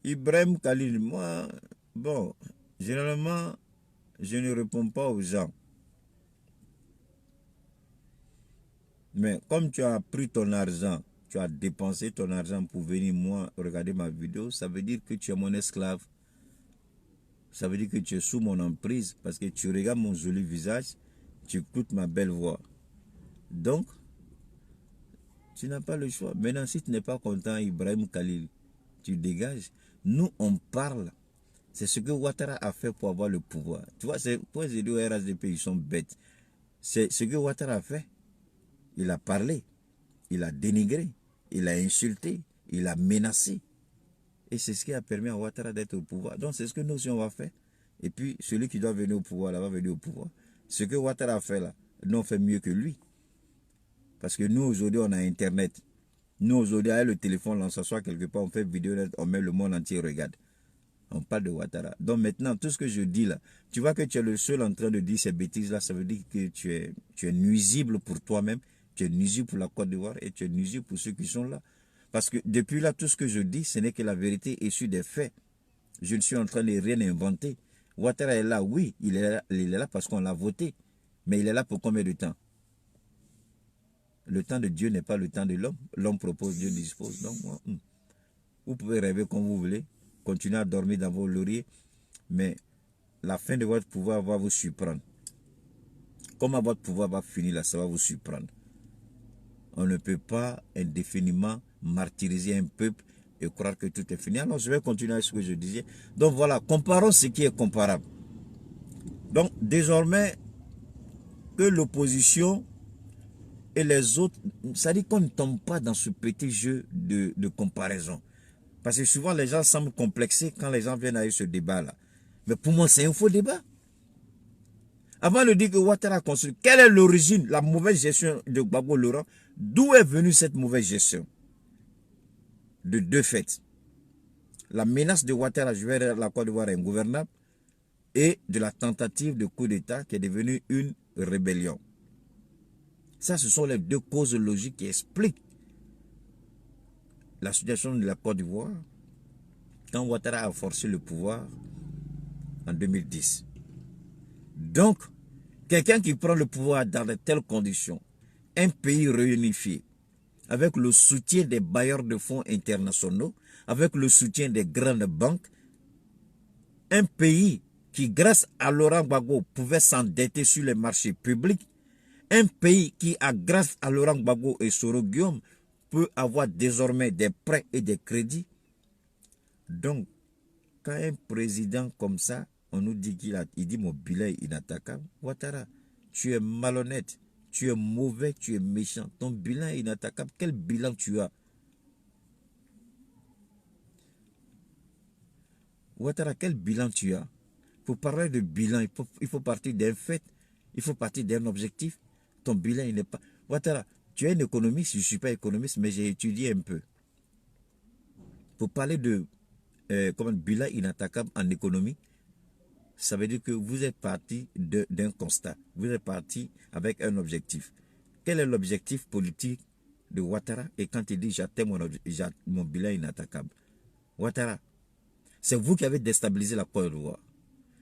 Ibrahim Khalil, moi, bon, généralement, je ne réponds pas aux gens. Mais comme tu as pris ton argent, tu as dépensé ton argent pour venir, moi, regarder ma vidéo, ça veut dire que tu es mon esclave. Ça veut dire que tu es sous mon emprise parce que tu regardes mon joli visage, tu écoutes ma belle voix. Donc, tu n'as pas le choix. Maintenant, si tu n'es pas content, Ibrahim Khalil, tu dégages. Nous, on parle. C'est ce que Ouattara a fait pour avoir le pouvoir. Tu vois, c'est pour les deux RHDP, ils sont bêtes. C'est ce que Ouattara a fait. Il a parlé, il a dénigré, il a insulté, il a menacé. Et c'est ce qui a permis à Ouattara d'être au pouvoir. Donc c'est ce que nous aussi on va faire. Et puis celui qui doit venir au pouvoir, là, va venir au pouvoir. Ce que Ouattara a fait là, nous on fait mieux que lui. Parce que nous aujourd'hui on a Internet. Nous aujourd'hui avec le téléphone, on s'assoit quelque part, on fait vidéo, on met le monde entier, regarde. On parle de Ouattara. Donc maintenant, tout ce que je dis là, tu vois que tu es le seul en train de dire ces bêtises là, ça veut dire que tu es nuisible pour toi-même, tu es nuisible pour la Côte d'Ivoire et tu es nuisible pour ceux qui sont là. Parce que depuis là, tout ce que je dis, ce n'est que la vérité issue des faits. Je ne suis en train de rien inventer. Ouattara est là, oui, il est là parce qu'on l'a voté. Mais il est là pour combien de temps? Le temps de Dieu n'est pas le temps de l'homme. L'homme propose, Dieu dispose. Donc, vous pouvez rêver comme vous voulez, continuer à dormir dans vos lauriers, mais la fin de votre pouvoir va vous surprendre. Comment votre pouvoir va finir là, ça va vous surprendre. On ne peut pas indéfiniment martyriser un peuple et croire que tout est fini. Alors, je vais continuer avec ce que je disais. Donc, voilà, comparons ce qui est comparable. Donc, désormais, que l'opposition et les autres, ça dit qu'on ne tombe pas dans ce petit jeu de comparaison. Parce que souvent, les gens semblent complexés quand les gens viennent avec ce débat-là. Mais pour moi, c'est un faux débat. Avant de dire que Ouattara a construit, quelle est l'origine, la mauvaise gestion de Gbagbo Laurent? D'où est venue cette mauvaise gestion? De deux faits. La menace de Ouattara, je vais la Côte d'Ivoire ingouvernable, et de la tentative de coup d'État qui est devenue une rébellion. Ça, ce sont les deux causes logiques qui expliquent la situation de la Côte d'Ivoire quand Ouattara a forcé le pouvoir en 2010. Donc, quelqu'un qui prend le pouvoir dans de telles conditions, un pays réunifié, avec le soutien des bailleurs de fonds internationaux, avec le soutien des grandes banques, un pays qui, grâce à Laurent Gbagbo, pouvait s'endetter sur les marchés publics, un pays qui, grâce à Laurent Gbagbo et Soro Guillaume, peut avoir désormais des prêts et des crédits. Donc, quand un président comme ça, on nous dit il dit mon bilan est inattaquable, Ouattara, tu es malhonnête, tu es mauvais, tu es méchant, ton bilan est inattaquable. Quel bilan tu as? Ouattara, quel bilan tu as? Pour parler de bilan, il faut partir d'un fait, il faut partir d'un objectif. Ton bilan, il n'est pas... Ouattara, tu es un économiste, je ne suis pas économiste, mais j'ai étudié un peu. Pour parler de bilan inattaquable en économie, ça veut dire que vous êtes parti d'un constat. Vous êtes parti avec un objectif. Quel est l'objectif politique de Ouattara? Et quand il dit j'atteins mon bilan inattaquable. Ouattara, c'est vous qui avez déstabilisé la Côte d'Ivoire.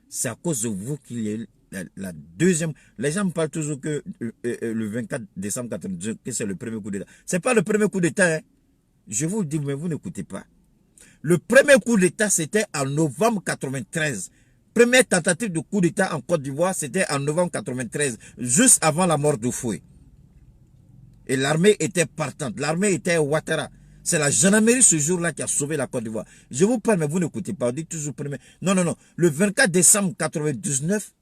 C'est à cause de vous qu'il y a eu la deuxième... Les gens me parlent toujours que le 24 décembre 1992, que c'est le premier coup d'État. Ce n'est pas le premier coup d'État. Hein. Je vous le dis, mais vous n'écoutez pas. Le premier coup d'État, c'était en novembre 1993. première tentative de coup d'État en Côte d'Ivoire, c'était en novembre 93, juste avant la mort d'Oufoué. Et l'armée était partante, l'armée était Ouattara. C'est la gendarmerie ce jour-là qui a sauvé la Côte d'Ivoire. Je vous parle, mais vous n'écoutez pas, on dit toujours premier. Non, non, non. Le 24 décembre 99,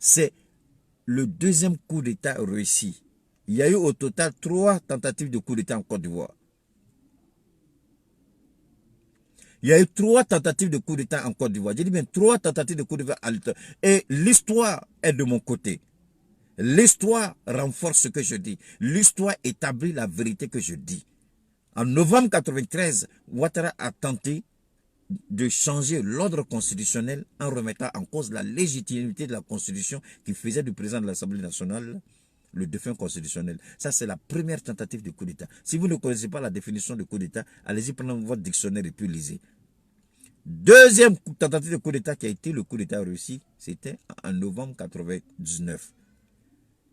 c'est le deuxième coup d'État réussi. Il y a eu au total 3 tentatives de coup d'État en Côte d'Ivoire. Il y a eu 3 tentatives de coup d'État en Côte d'Ivoire. J'ai dit bien 3 tentatives de coup d'État. Et l'histoire est de mon côté. L'histoire renforce ce que je dis. L'histoire établit la vérité que je dis. En novembre 93, Ouattara a tenté de changer l'ordre constitutionnel en remettant en cause la légitimité de la Constitution qui faisait du président de l'Assemblée nationale le défunt constitutionnel. Ça, c'est la première tentative de coup d'État. Si vous ne connaissez pas la définition de coup d'État, allez-y prendre votre dictionnaire et puis lisez. Deuxième tentative de coup d'État qui a été le coup d'État réussi, c'était en novembre 99.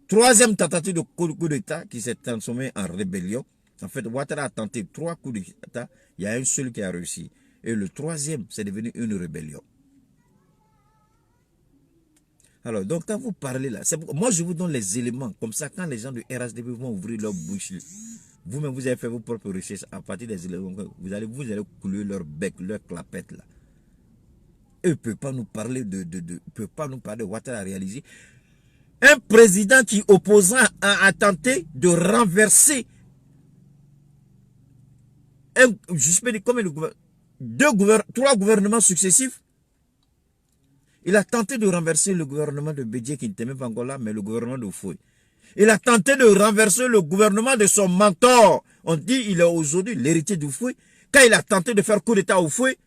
Troisième tentative de coup d'État qui s'est transformée en rébellion. En fait, Ouattara a tenté 3 coups d'État. Il y a un seul qui a réussi. Et le troisième, c'est devenu une rébellion. Alors, donc, quand vous parlez là, moi, je vous donne les éléments. Comme ça, quand les gens du RHDP vont ouvrir leur bouche, vous-même, vous avez fait vos propres recherches à partir des éléments. Vous allez couler leur bec, leur clapette là. Eux ne peuvent pas nous parler de Ouattara réalisé. Un président qui, opposant, a tenté de renverser trois gouvernements successifs. Il a tenté de renverser le gouvernement de Bédié qui n'était même pas encore là, mais le gouvernement de Foué. Il a tenté de renverser le gouvernement de son mentor. On dit qu'il est aujourd'hui l'héritier du Foué. Quand il a tenté de faire coup d'État au Foué,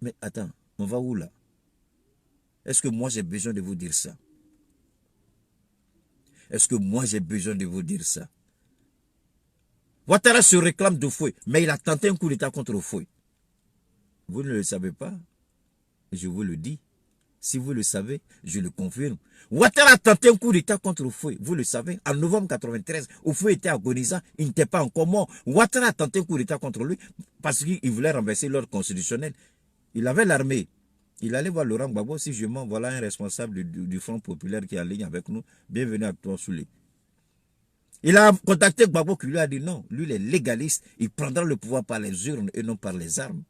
mais attends, on va où là? Est-ce que moi j'ai besoin de vous dire ça? Est-ce que moi j'ai besoin de vous dire ça? Ouattara se réclame de Foué, mais il a tenté un coup d'État contre Foué. Vous ne le savez pas? Je vous le dis. Si vous le savez, je le confirme. Ouattara a tenté un coup d'État contre Oufoué. Vous le savez, en novembre 93, Oufoué était agonisant, il n'était pas encore mort. Ouattara a tenté un coup d'État contre lui parce qu'il voulait renverser l'ordre constitutionnel. Il avait l'armée. Il allait voir Laurent Gbagbo, si je mens, voilà un responsable du Front populaire qui est en ligne avec nous. Bienvenue à toi, Soulé. Il a contacté Gbagbo qui lui a dit non, lui il est légaliste, il prendra le pouvoir par les urnes et non par les armes.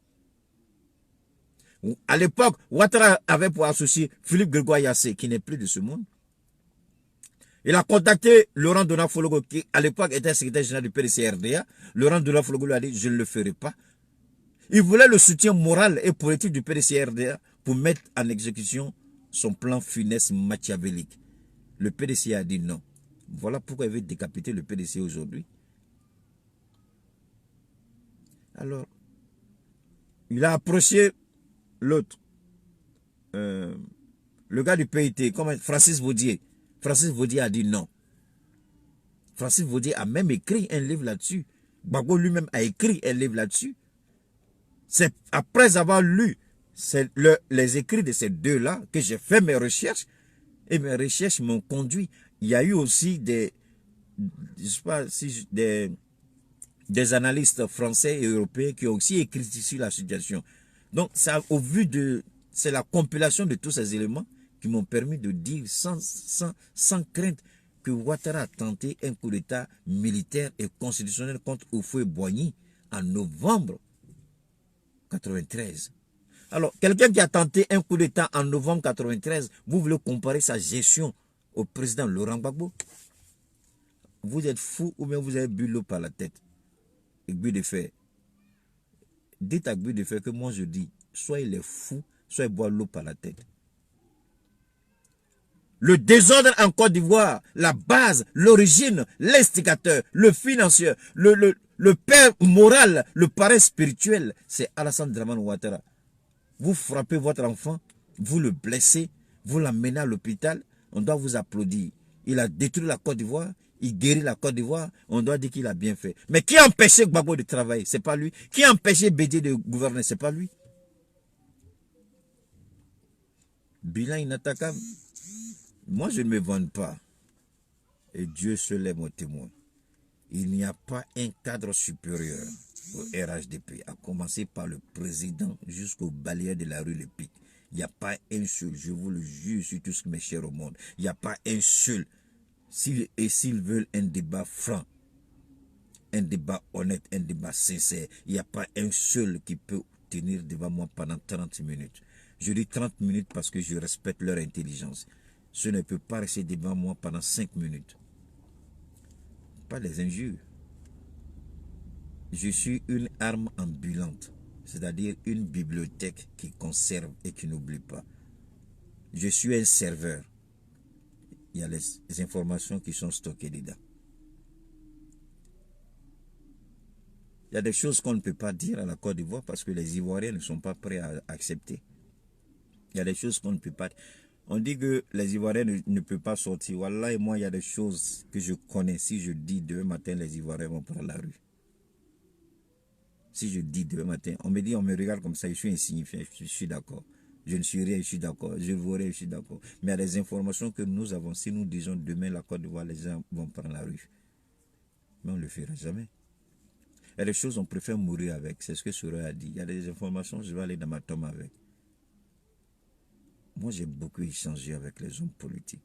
À l'époque, Ouattara avait pour associer Philippe Grégoire Yassé, qui n'est plus de ce monde. Il a contacté Laurent Donafologo, qui à l'époque était secrétaire général du PDC-RDA. Laurent Donafologo lui a dit, je ne le ferai pas. Il voulait le soutien moral et politique du PDC-RDA pour mettre en exécution son plan funeste machiavélique. Le PDC a dit non. Voilà pourquoi il veut décapiter le PDC aujourd'hui. Alors, il a approché l'autre, le gars du PIT, comme Francis Vaudier. Francis Vaudier a dit non. Francis Vaudier a même écrit un livre là-dessus. Gbagbo lui-même a écrit un livre là-dessus. C'est après avoir lu les écrits de ces deux-là que j'ai fait mes recherches. Et mes recherches m'ont conduit. Il y a eu aussi des analystes français et européens qui ont aussi écrit sur la situation. Donc, c'est la compilation de tous ces éléments qui m'ont permis de dire sans crainte que Ouattara a tenté un coup d'État militaire et constitutionnel contre Houphouët-Boigny en novembre 93. Alors, quelqu'un qui a tenté un coup d'État en novembre 93, vous voulez comparer sa gestion au président Laurent Gbagbo? Vous êtes fou ou bien vous avez bu l'eau par la tête? Aiguille de fer. Dites à Aiguille de fer que moi je dis, soit il est fou, soit il boit l'eau par la tête. Le désordre en Côte d'Ivoire, la base, l'origine, l'instigateur, le financier, le père moral, le parrain spirituel, c'est Alassane Dramane Ouattara. Vous frappez votre enfant, vous le blessez, vous l'amenez à l'hôpital, on doit vous applaudir. Il a détruit la Côte d'Ivoire, il guérit la Côte d'Ivoire, on doit dire qu'il a bien fait. Mais qui a empêché Gbagbo de travailler? C'est pas lui. Qui a empêché Bédié de gouverner? C'est pas lui. Bilan inattaquable. Moi, je ne me vante pas. Et Dieu seul est mon témoin. Il n'y a pas un cadre supérieur au RHDP, à commencer par le président jusqu'au balayeur de la rue Le Pic. Il n'y a pas un seul, je vous le jure sur tout ce qui m'est cher au monde. Il n'y a pas un seul. S'ils veulent un débat franc, un débat honnête, un débat sincère, il n'y a pas un seul qui peut tenir devant moi pendant 30 minutes. Je dis 30 minutes parce que je respecte leur intelligence. Ce ne peut pas rester devant moi pendant 5 minutes. Pas des injures. Je suis une arme ambulante, c'est-à-dire une bibliothèque qui conserve et qui n'oublie pas. Je suis un serveur. Il y a les informations qui sont stockées dedans. Il y a des choses qu'on ne peut pas dire à la Côte d'Ivoire parce que les Ivoiriens ne sont pas prêts à accepter. Il y a des choses qu'on ne peut pas. On dit que les Ivoiriens ne peuvent pas sortir. Wallah, et moi, il y a des choses que je connais. Si je dis demain matin, les Ivoiriens vont prendre la rue. Si je dis demain matin, on me regarde comme ça, je suis insignifiant, je suis d'accord. Je ne suis rien, je suis d'accord. Je vois rien, je suis d'accord. Mais il y a des informations que nous avons. Si nous disons demain la Côte d'Ivoire, les gens vont prendre la rue. Mais on ne le fera jamais. Il y a des choses on préfère mourir avec. C'est ce que Soroya a dit. Il y a des informations, je vais aller dans ma tombe avec. Moi, j'ai beaucoup échangé avec les hommes politiques.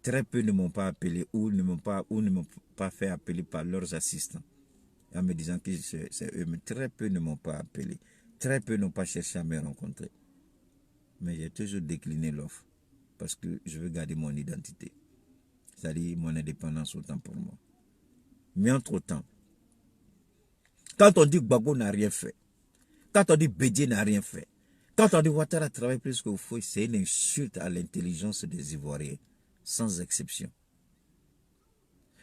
Très peu ne m'ont pas appelé ou ne m'ont pas fait appeler par leurs assistants. En me disant que c'est eux. Mais très peu ne m'ont pas appelé. Très peu n'ont pas cherché à me rencontrer. Mais j'ai toujours décliné l'offre. Parce que je veux garder mon identité. C'est-à-dire mon indépendance autant pour moi. Mais entre-temps, quand on dit que Gbagbo n'a rien fait, quand on dit que Bédié n'a rien fait, quand on dit que Ouattara travaille plus qu'il faut, c'est une insulte à l'intelligence des Ivoiriens, sans exception.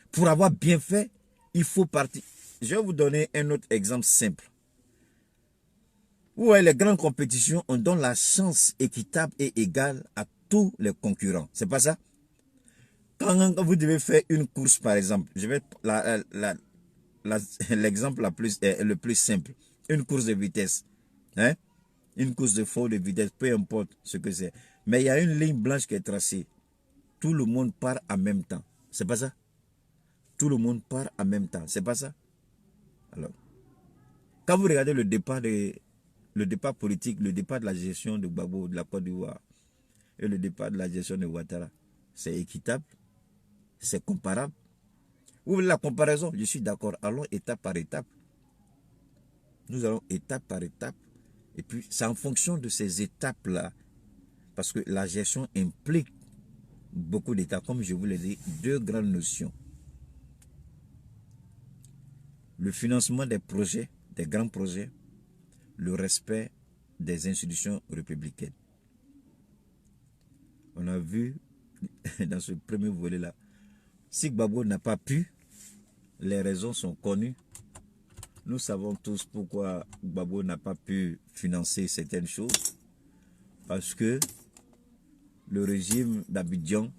Pour avoir bien fait, il faut partir. Je vais vous donner un autre exemple simple. Où les grandes compétitions, on donne la chance équitable et égale à tous les concurrents. C'est pas ça? Quand vous devez faire une course, par exemple, je vais l'exemple le plus simple. Une course de vitesse. Hein? Une course de faux de vitesse, peu importe ce que c'est. Mais il y a une ligne blanche qui est tracée. Tout le monde part en même temps. C'est pas ça? Tout le monde part en même temps. C'est pas ça? Alors, quand vous regardez le départ politique, le départ de la gestion de Gbagbo, de la Côte d'Ivoire, et le départ de la gestion de Ouattara, c'est équitable, c'est comparable. Vous voulez la comparaison? Je suis d'accord. Allons étape par étape. Nous allons étape par étape. Et puis, c'est en fonction de ces étapes-là, parce que la gestion implique beaucoup d'étapes. Comme je vous l'ai dit, deux grandes notions. Le financement des projets, des grands projets, le respect des institutions républicaines. On a vu dans ce premier volet-là, si Gbagbo n'a pas pu, les raisons sont connues. Nous savons tous pourquoi Gbagbo n'a pas pu financer certaines choses. Parce que le régime d'Abidjan,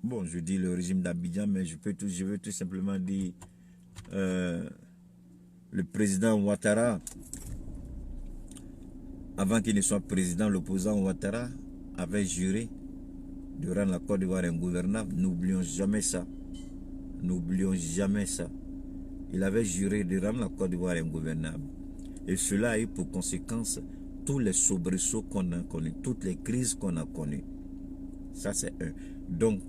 bon, je dis le régime d'Abidjan, mais je veux tout simplement dire le président Ouattara, avant qu'il ne soit président, l'opposant Ouattara avait juré de rendre la Côte d'Ivoire ingouvernable. N'oublions jamais ça. N'oublions jamais ça. Il avait juré de rendre la Côte d'Ivoire ingouvernable. Et cela a eu pour conséquence tous les soubresauts qu'on a connus, toutes les crises qu'on a connues. Ça, c'est un. Donc,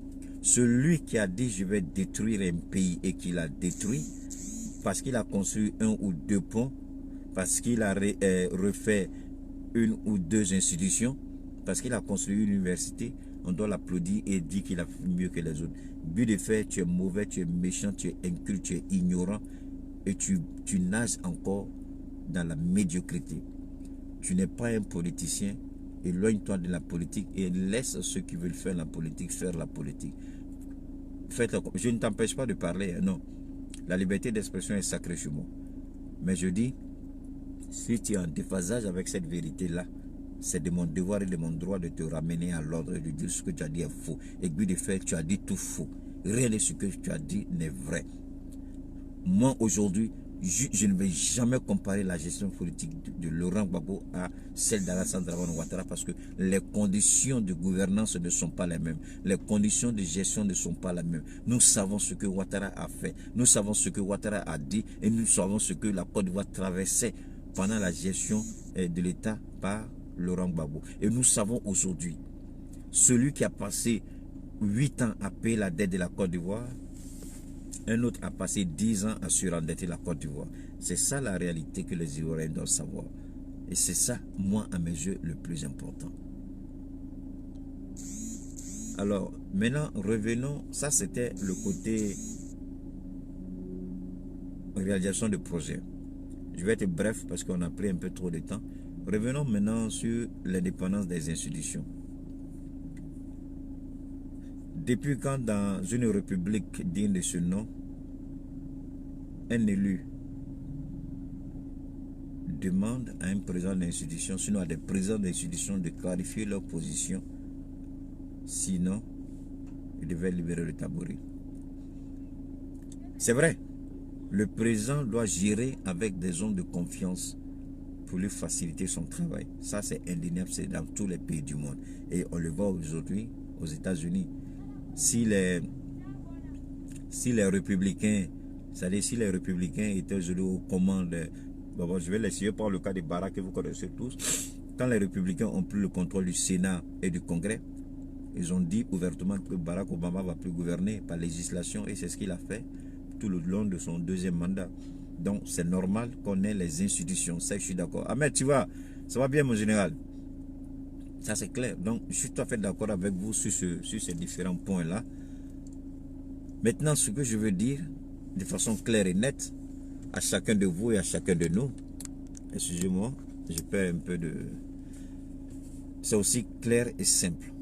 celui qui a dit je vais détruire un pays et qui l'a détruit, parce qu'il a construit un ou deux ponts, parce qu'il a refait une ou deux institutions, parce qu'il a construit une université, on doit l'applaudir et dire qu'il a fait mieux que les autres. But de fait, tu es mauvais, tu es méchant, tu es inculte, tu es ignorant et tu nages encore dans la médiocrité. Tu n'es pas un politicien, éloigne-toi de la politique et laisse ceux qui veulent faire la politique faire la politique. Je ne t'empêche pas de parler, non. La liberté d'expression est sacrée chez moi. Mais je dis, si tu es en déphasage avec cette vérité-là, c'est de mon devoir et de mon droit de te ramener à l'ordre et de dire ce que tu as dit est faux. Et puis de faire, tu as dit tout faux. Rien de ce que tu as dit n'est vrai. Moi, aujourd'hui, je ne vais jamais comparer la gestion politique de Laurent Gbagbo à celle d'Alassane Dramane Ouattara parce que les conditions de gouvernance ne sont pas les mêmes. Les conditions de gestion ne sont pas les mêmes. Nous savons ce que Ouattara a fait. Nous savons ce que Ouattara a dit et nous savons ce que la Côte d'Ivoire traversait pendant la gestion de l'État par Laurent Gbagbo. Et nous savons aujourd'hui, celui qui a passé 8 ans à payer la dette de la Côte d'Ivoire, un autre a passé 10 ans à surendetter la Côte d'Ivoire. C'est ça la réalité que les Ivoiriens doivent savoir. Et c'est ça, moi, à mes yeux, le plus important. Alors, maintenant, revenons. Ça, c'était le côté réalisation de projet. Je vais être bref parce qu'on a pris un peu trop de temps. Revenons maintenant sur l'indépendance des institutions. Depuis quand dans une république digne de ce nom, un élu demande à un président d'institution, sinon à des présidents d'institution de clarifier leur position, sinon il devait libérer le tabouret. C'est vrai, le président doit gérer avec des hommes de confiance pour lui faciliter son travail. Ça c'est indéniable, c'est dans tous les pays du monde. Et on le voit aujourd'hui aux États-Unis. Si les républicains, c'est-à-dire si les républicains étaient aujourd'hui aux commandes, bon, je vais l'essayer par le cas de Barack que vous connaissez tous, quand les républicains ont pris le contrôle du Sénat et du Congrès, ils ont dit ouvertement que Barack Obama ne va plus gouverner par législation et c'est ce qu'il a fait tout le long de son deuxième mandat. Donc c'est normal qu'on ait les institutions, ça je suis d'accord. Ahmed, tu vois, ça va bien mon général. Ça c'est clair. Donc je suis tout à fait d'accord avec vous sur ces différents points-là. Maintenant, ce que je veux dire, de façon claire et nette, à chacun de vous et à chacun de nous, excusez-moi, je perds un peu de... C'est aussi clair et simple.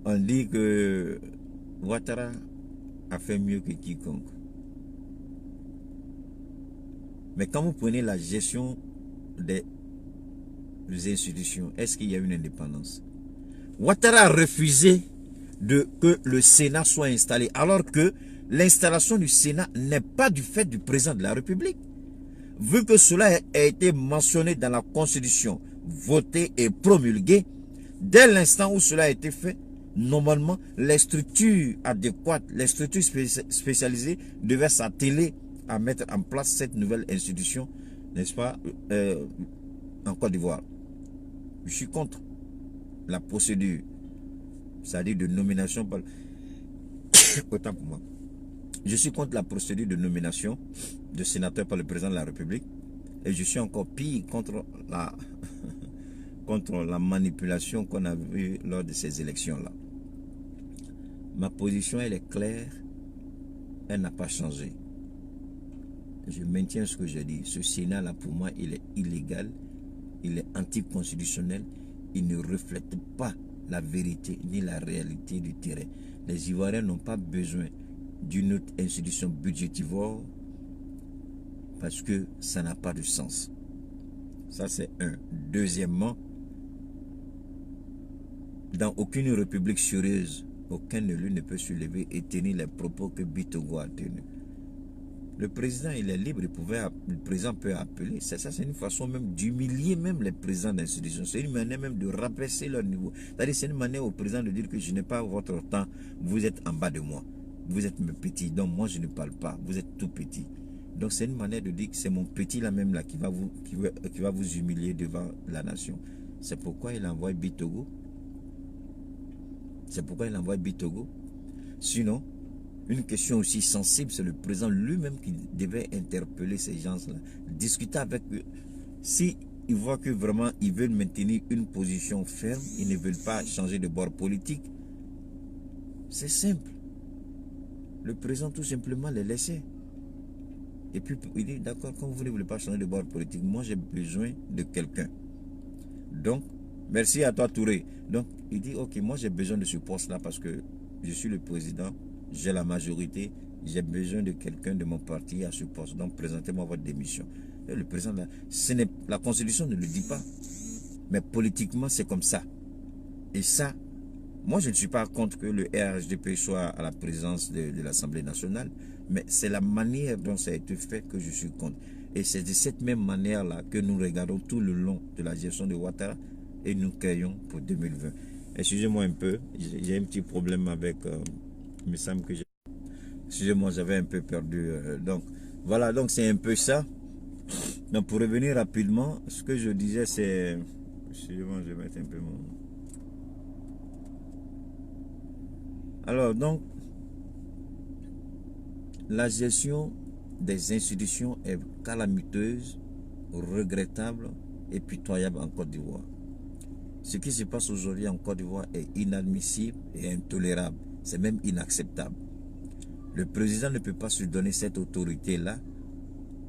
On dit que Ouattara a fait mieux que quiconque. Mais quand vous prenez la gestion des institutions, est-ce qu'il y a une indépendance? Ouattara a refusé que le Sénat soit installé, alors que l'installation du Sénat n'est pas du fait du président de la République. Vu que cela a été mentionné dans la Constitution, voté et promulgué, dès l'instant où cela a été fait, normalement, les structures adéquates, les structures spécialisées devaient s'atteler à mettre en place cette nouvelle institution, n'est-ce pas, en Côte d'Ivoire. Je suis contre la procédure, c'est-à-dire de nomination par... Autant pour moi. Je suis contre la procédure de nomination de sénateur par le président de la République et je suis encore pire contre la manipulation qu'on a vue lors de ces élections-là. Ma position, elle est claire, elle n'a pas changé. Je maintiens ce que je dis. Ce Sénat-là, pour moi, il est illégal, il est anticonstitutionnel, il ne reflète pas la vérité ni la réalité du terrain. Les Ivoiriens n'ont pas besoin d'une autre institution budgétivore parce que ça n'a pas de sens. Ça, c'est un. Deuxièmement, dans aucune république sérieuse, aucun élu ne peut se lever et tenir les propos que Bitogo a tenus. Le président, il est libre, le président peut appeler. Ça, c'est une façon même d'humilier même les présidents d'institutions. C'est une manière même de rabaisser leur niveau. C'est-à-dire, c'est une manière au président de dire que je n'ai pas votre temps, vous êtes en bas de moi. Vous êtes petit, donc moi je ne parle pas, vous êtes tout petit. Donc c'est une manière de dire que c'est mon petit là même là qui va vous humilier devant la nation. C'est pourquoi il envoie Bitogo. C'est pourquoi il envoie Bitogo. Sinon, une question aussi sensible, c'est le président lui-même qui devait interpeller ces gens-là. Discuter avec eux. Si ils voient que vraiment ils veulent maintenir une position ferme, ils ne veulent pas changer de bord politique, c'est simple. Le président tout simplement les laisser. Et puis il dit, d'accord, quand vous ne voulez pas changer de bord politique, moi j'ai besoin de quelqu'un. Donc, merci à toi Touré. Donc, il dit, ok, moi j'ai besoin de ce poste-là parce que je suis le président, j'ai la majorité, j'ai besoin de quelqu'un de mon parti à ce poste. Donc, présentez-moi votre démission. Et le président, la Constitution ne le dit pas. Mais politiquement, c'est comme ça. Et ça, Moi, je ne suis pas contre que le RHDP soit à la présidence de l'Assemblée nationale, mais c'est la manière dont ça a été fait que je suis contre. Et c'est de cette même manière-là que nous regardons tout le long de la gestion de Ouattara et nous créons pour 2020. Excusez-moi un peu, j'ai un petit problème avec... il me semble que j'ai... Excusez-moi, j'avais un peu perdu. Donc, voilà, donc c'est un peu ça. Donc, pour revenir rapidement, ce que je disais, c'est... Excusez-moi, je vais mettre un peu mon... Alors, donc, la gestion des institutions est calamiteuse, regrettable et pitoyable en Côte d'Ivoire. Ce qui se passe aujourd'hui en Côte d'Ivoire est inadmissible et intolérable. C'est même inacceptable. Le président ne peut pas se donner cette autorité-là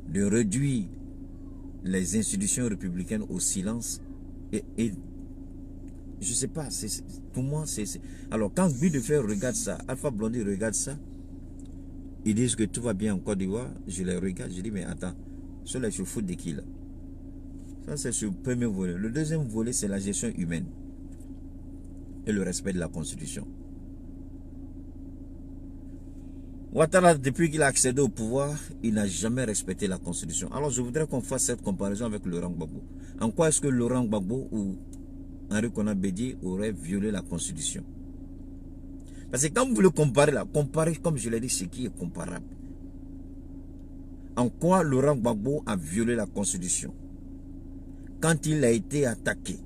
de réduire les institutions républicaines au silence et je sais pas, pour moi, c'est... Alors, quand But de Fer regarde ça, Alpha Blondy regarde ça, ils disent que tout va bien en Côte d'Ivoire, je les regarde, je dis, mais attends, ceux-là, se foutent de qui, là? Ça, c'est ce premier volet. Le deuxième volet, c'est la gestion humaine et le respect de la Constitution. Ouattara, depuis qu'il a accédé au pouvoir, il n'a jamais respecté la Constitution. Alors, je voudrais qu'on fasse cette comparaison avec Laurent Gbagbo. En quoi est-ce que Laurent Gbagbo ou Henri Konan Bédié aurait violé la Constitution? Parce que quand vous voulez comparer, là, comparez, comme je l'ai dit, ce qui est comparable. En quoi Laurent Gbagbo a violé la Constitution? Quand il a été attaqué.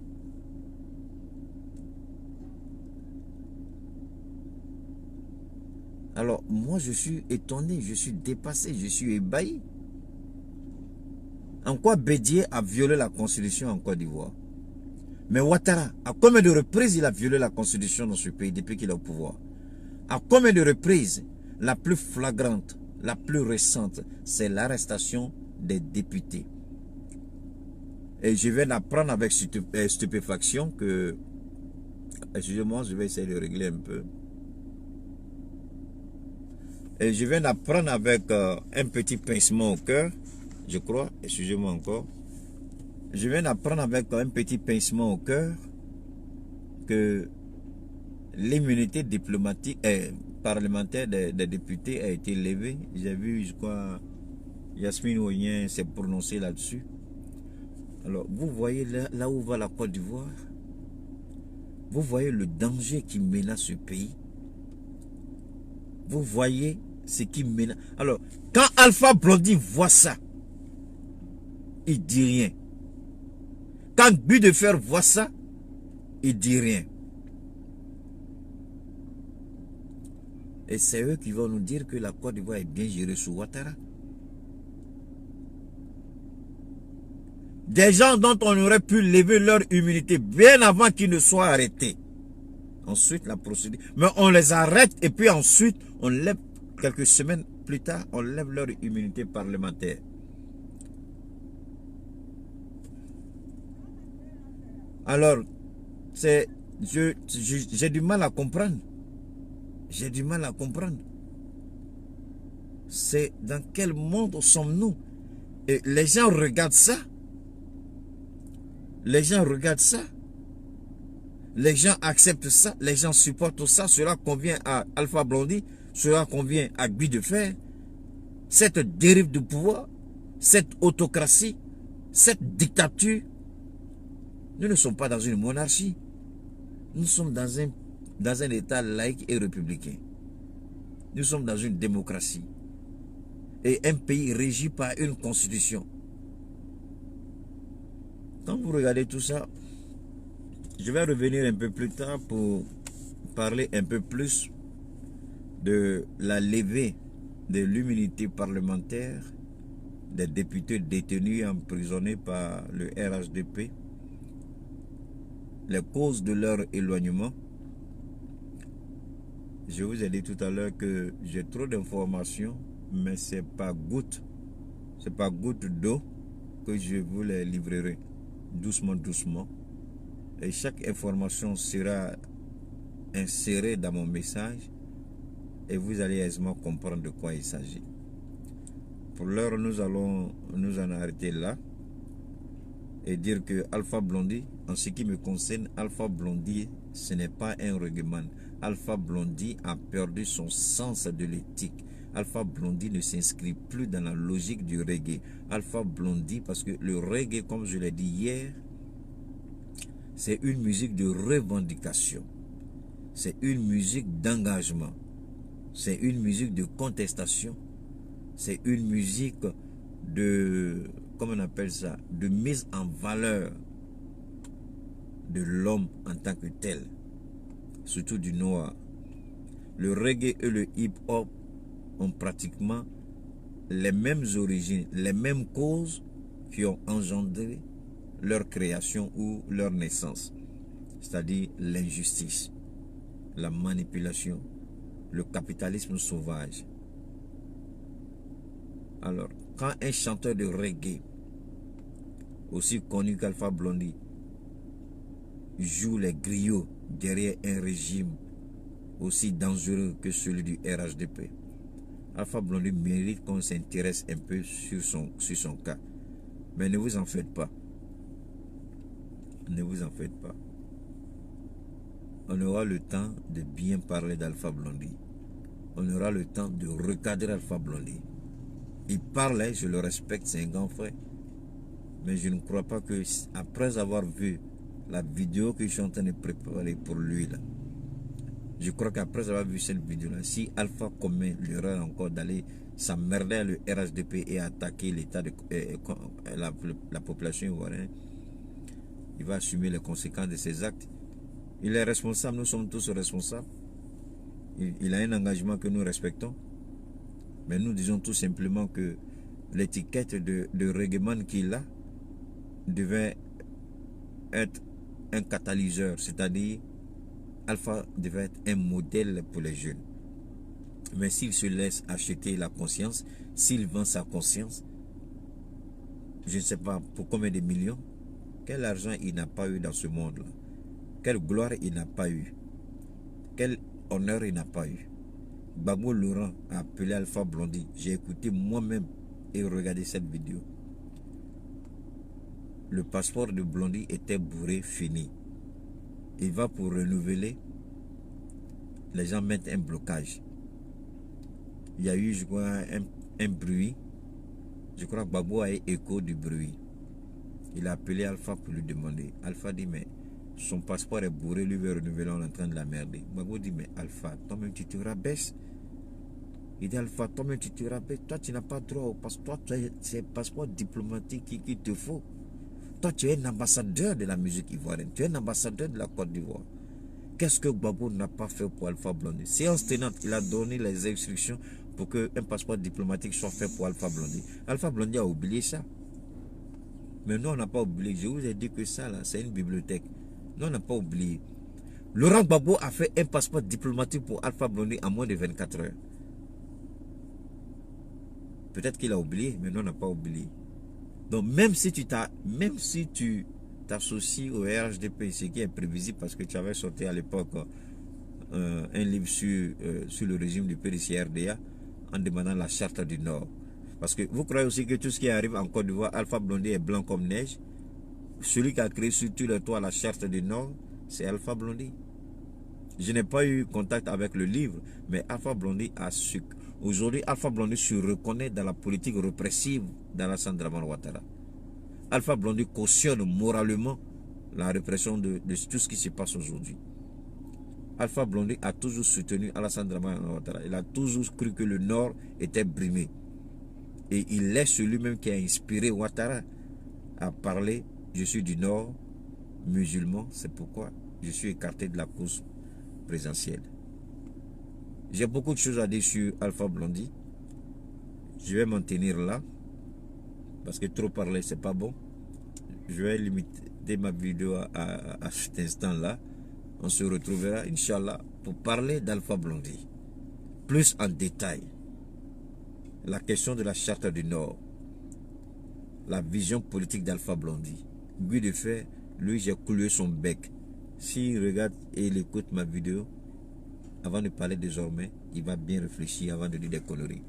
Alors, moi, je suis étonné, je suis dépassé, je suis ébahi. En quoi Bédié a violé la Constitution en Côte d'Ivoire? Mais Ouattara, à combien de reprises il a violé la Constitution dans ce pays depuis qu'il est au pouvoir? À combien de reprises? La plus flagrante, la plus récente, c'est l'arrestation des députés. Et je viens d'apprendre avec stupéfaction que... Excusez-moi, je vais essayer de régler un peu. Et je viens d'apprendre avec un petit pincement au cœur, je crois, excusez-moi encore. Je viens d'apprendre avec un petit pincement au cœur que l'immunité diplomatique et parlementaire des députés a été levée. J'ai vu, je crois, Yasmine Ouyen s'est prononcé là-dessus. Alors, vous voyez là où va la Côte d'Ivoire? Vous voyez le danger qui menace ce pays? Vous voyez ce qui menace? Alors, quand Alpha Blondy voit ça, il dit rien. Quand But de Fer voit ça, il dit rien. Et c'est eux qui vont nous dire que la Côte d'Ivoire est bien gérée sous Ouattara. Des gens dont on aurait pu lever leur immunité bien avant qu'ils ne soient arrêtés. Ensuite, la procédure. Mais on les arrête et puis ensuite, on lève, quelques semaines plus tard, on lève leur immunité parlementaire. Alors, j'ai du mal à comprendre. J'ai du mal à comprendre. C'est dans quel monde sommes-nous? Et les gens regardent ça. Les gens regardent ça. Les gens acceptent ça. Les gens supportent ça. Cela convient à Alpha Blondy. Cela convient à But de Fer. Cette dérive de pouvoir, cette autocratie, cette dictature. Nous ne sommes pas dans une monarchie. Nous sommes dans un État laïque et républicain. Nous sommes dans une démocratie. Et un pays régi par une constitution. Quand vous regardez tout ça, je vais revenir un peu plus tard pour parler un peu plus de la levée de l'immunité parlementaire des députés détenus et emprisonnés par le RHDP, les causes de leur éloignement. Je vous ai dit tout à l'heure que j'ai trop d'informations, mais c'est pas goutte d'eau que je vous les livrerai doucement, doucement. Et chaque information sera insérée dans mon message et vous allez aisément comprendre de quoi il s'agit. Pour l'heure, nous allons nous en arrêter là et dire que Alpha Blondy, en ce qui me concerne, Alpha Blondy ce n'est pas un reggaeman. Alpha Blondy a perdu son sens de l'éthique. Alpha Blondy ne s'inscrit plus dans la logique du reggae. Alpha Blondy, parce que le reggae, comme je l'ai dit hier, c'est une musique de revendication. C'est une musique d'engagement. C'est une musique de contestation. C'est une musique de, comment on appelle ça, de mise en valeur de l'homme en tant que tel, surtout du noir. Le reggae et le hip-hop ont pratiquement les mêmes origines, les mêmes causes qui ont engendré leur création ou leur naissance, c'est-à-dire l'injustice, la manipulation, le capitalisme sauvage. Alors, quand un chanteur de reggae, aussi connu qu'Alpha Blondy, joue les griots derrière un régime aussi dangereux que celui du RHDP, Alpha Blondy mérite qu'on s'intéresse un peu sur son cas. Mais ne vous en faites pas. Ne vous en faites pas. On aura le temps de bien parler d'Alpha Blondy. On aura le temps de recadrer Alpha Blondy. Il parlait, je le respecte, c'est un grand frère. Mais je ne crois pas que, après avoir vu la vidéo que je suis en train de préparer pour lui, là, je crois qu'après avoir vu cette vidéo-là, si Alpha commet l'erreur encore d'aller s'emmerder à le RHDP et attaquer l'état de la population ivoirienne, il va assumer les conséquences de ses actes. Il est responsable, nous sommes tous responsables. Il a un engagement que nous respectons. Mais nous disons tout simplement que l'étiquette de reggaeman qu'il a devait être un catalyseur, c'est-à-dire Alpha devait être un modèle pour les jeunes. Mais s'il se laisse acheter la conscience, s'il vend sa conscience, je ne sais pas pour combien de millions, quel argent il n'a pas eu dans ce monde-là, quelle gloire il n'a pas eu, quel honneur il n'a pas eu. Gbagbo Laurent a appelé Alpha Blondy. J'ai écouté moi-même et regardé cette vidéo. Le passeport de Blondy était bourré, fini. Il va pour renouveler. Les gens mettent un blocage. Il y a eu, je crois, un bruit. Je crois que Gbagbo a eu écho du bruit. Il a appelé Alpha pour lui demander. Alpha dit, mais son passeport est bourré, lui veut renouveler, on est en train de la merder. Gbagbo dit, mais Alpha, toi-même tu te rabaisses. Il dit, Alpha, toi-même tu te rabaisses. Toi, tu n'as pas droit au passeport. Toi, c'est un passeport diplomatique qu'il te faut. Toi, tu es un ambassadeur de la musique ivoirienne. Tu es un ambassadeur de la Côte d'Ivoire. Qu'est-ce que Gbagbo n'a pas fait pour Alpha Blondy? Séance tenante, il a donné les instructions pour qu'un passeport diplomatique soit fait pour Alpha Blondy. Alpha Blondy a oublié ça. Mais nous, on n'a pas oublié. Je vous ai dit que ça, là, c'est une bibliothèque. Nous, on n'a pas oublié. Laurent Gbagbo a fait un passeport diplomatique pour Alpha Blondy en moins de 24 heures. Peut-être qu'il a oublié, mais nous, on n'a pas oublié. Donc, même si tu t'associes au RHDP, ce qui est prévisible parce que tu avais sorti à l'époque un livre sur le régime du PDCRDA en demandant la charte du Nord. Parce que vous croyez aussi que tout ce qui arrive en Côte d'Ivoire, Alpha Blondy est blanc comme neige. Celui qui a créé sur tous les toits la charte du Nord, c'est Alpha Blondy. Je n'ai pas eu contact avec le livre, mais Alpha Blondy a su. Aujourd'hui, Alpha Blondy se reconnaît dans la politique répressive d'Alassane Dramane Ouattara. Alpha Blondy cautionne moralement la répression de tout ce qui se passe aujourd'hui. Alpha Blondy a toujours soutenu Alassane Dramane Ouattara. Il a toujours cru que le Nord était brimé. Et il est celui-même qui a inspiré Ouattara à parler « Je suis du Nord, musulman, c'est pourquoi je suis écarté de la course présidentielle ». J'ai beaucoup de choses à dire sur Alpha Blondy. Je vais m'en tenir là. Parce que trop parler, c'est pas bon. Je vais limiter ma vidéo à cet instant-là. On se retrouvera, Inch'Allah, pour parler d'Alpha Blondy. Plus en détail. La question de la charte du Nord. La vision politique d'Alpha Blondy. Guy de fait, lui, j'ai coulé son bec. S'il regarde et il écoute ma vidéo, avant de parler désormais, il va bien réfléchir avant de dire des conneries.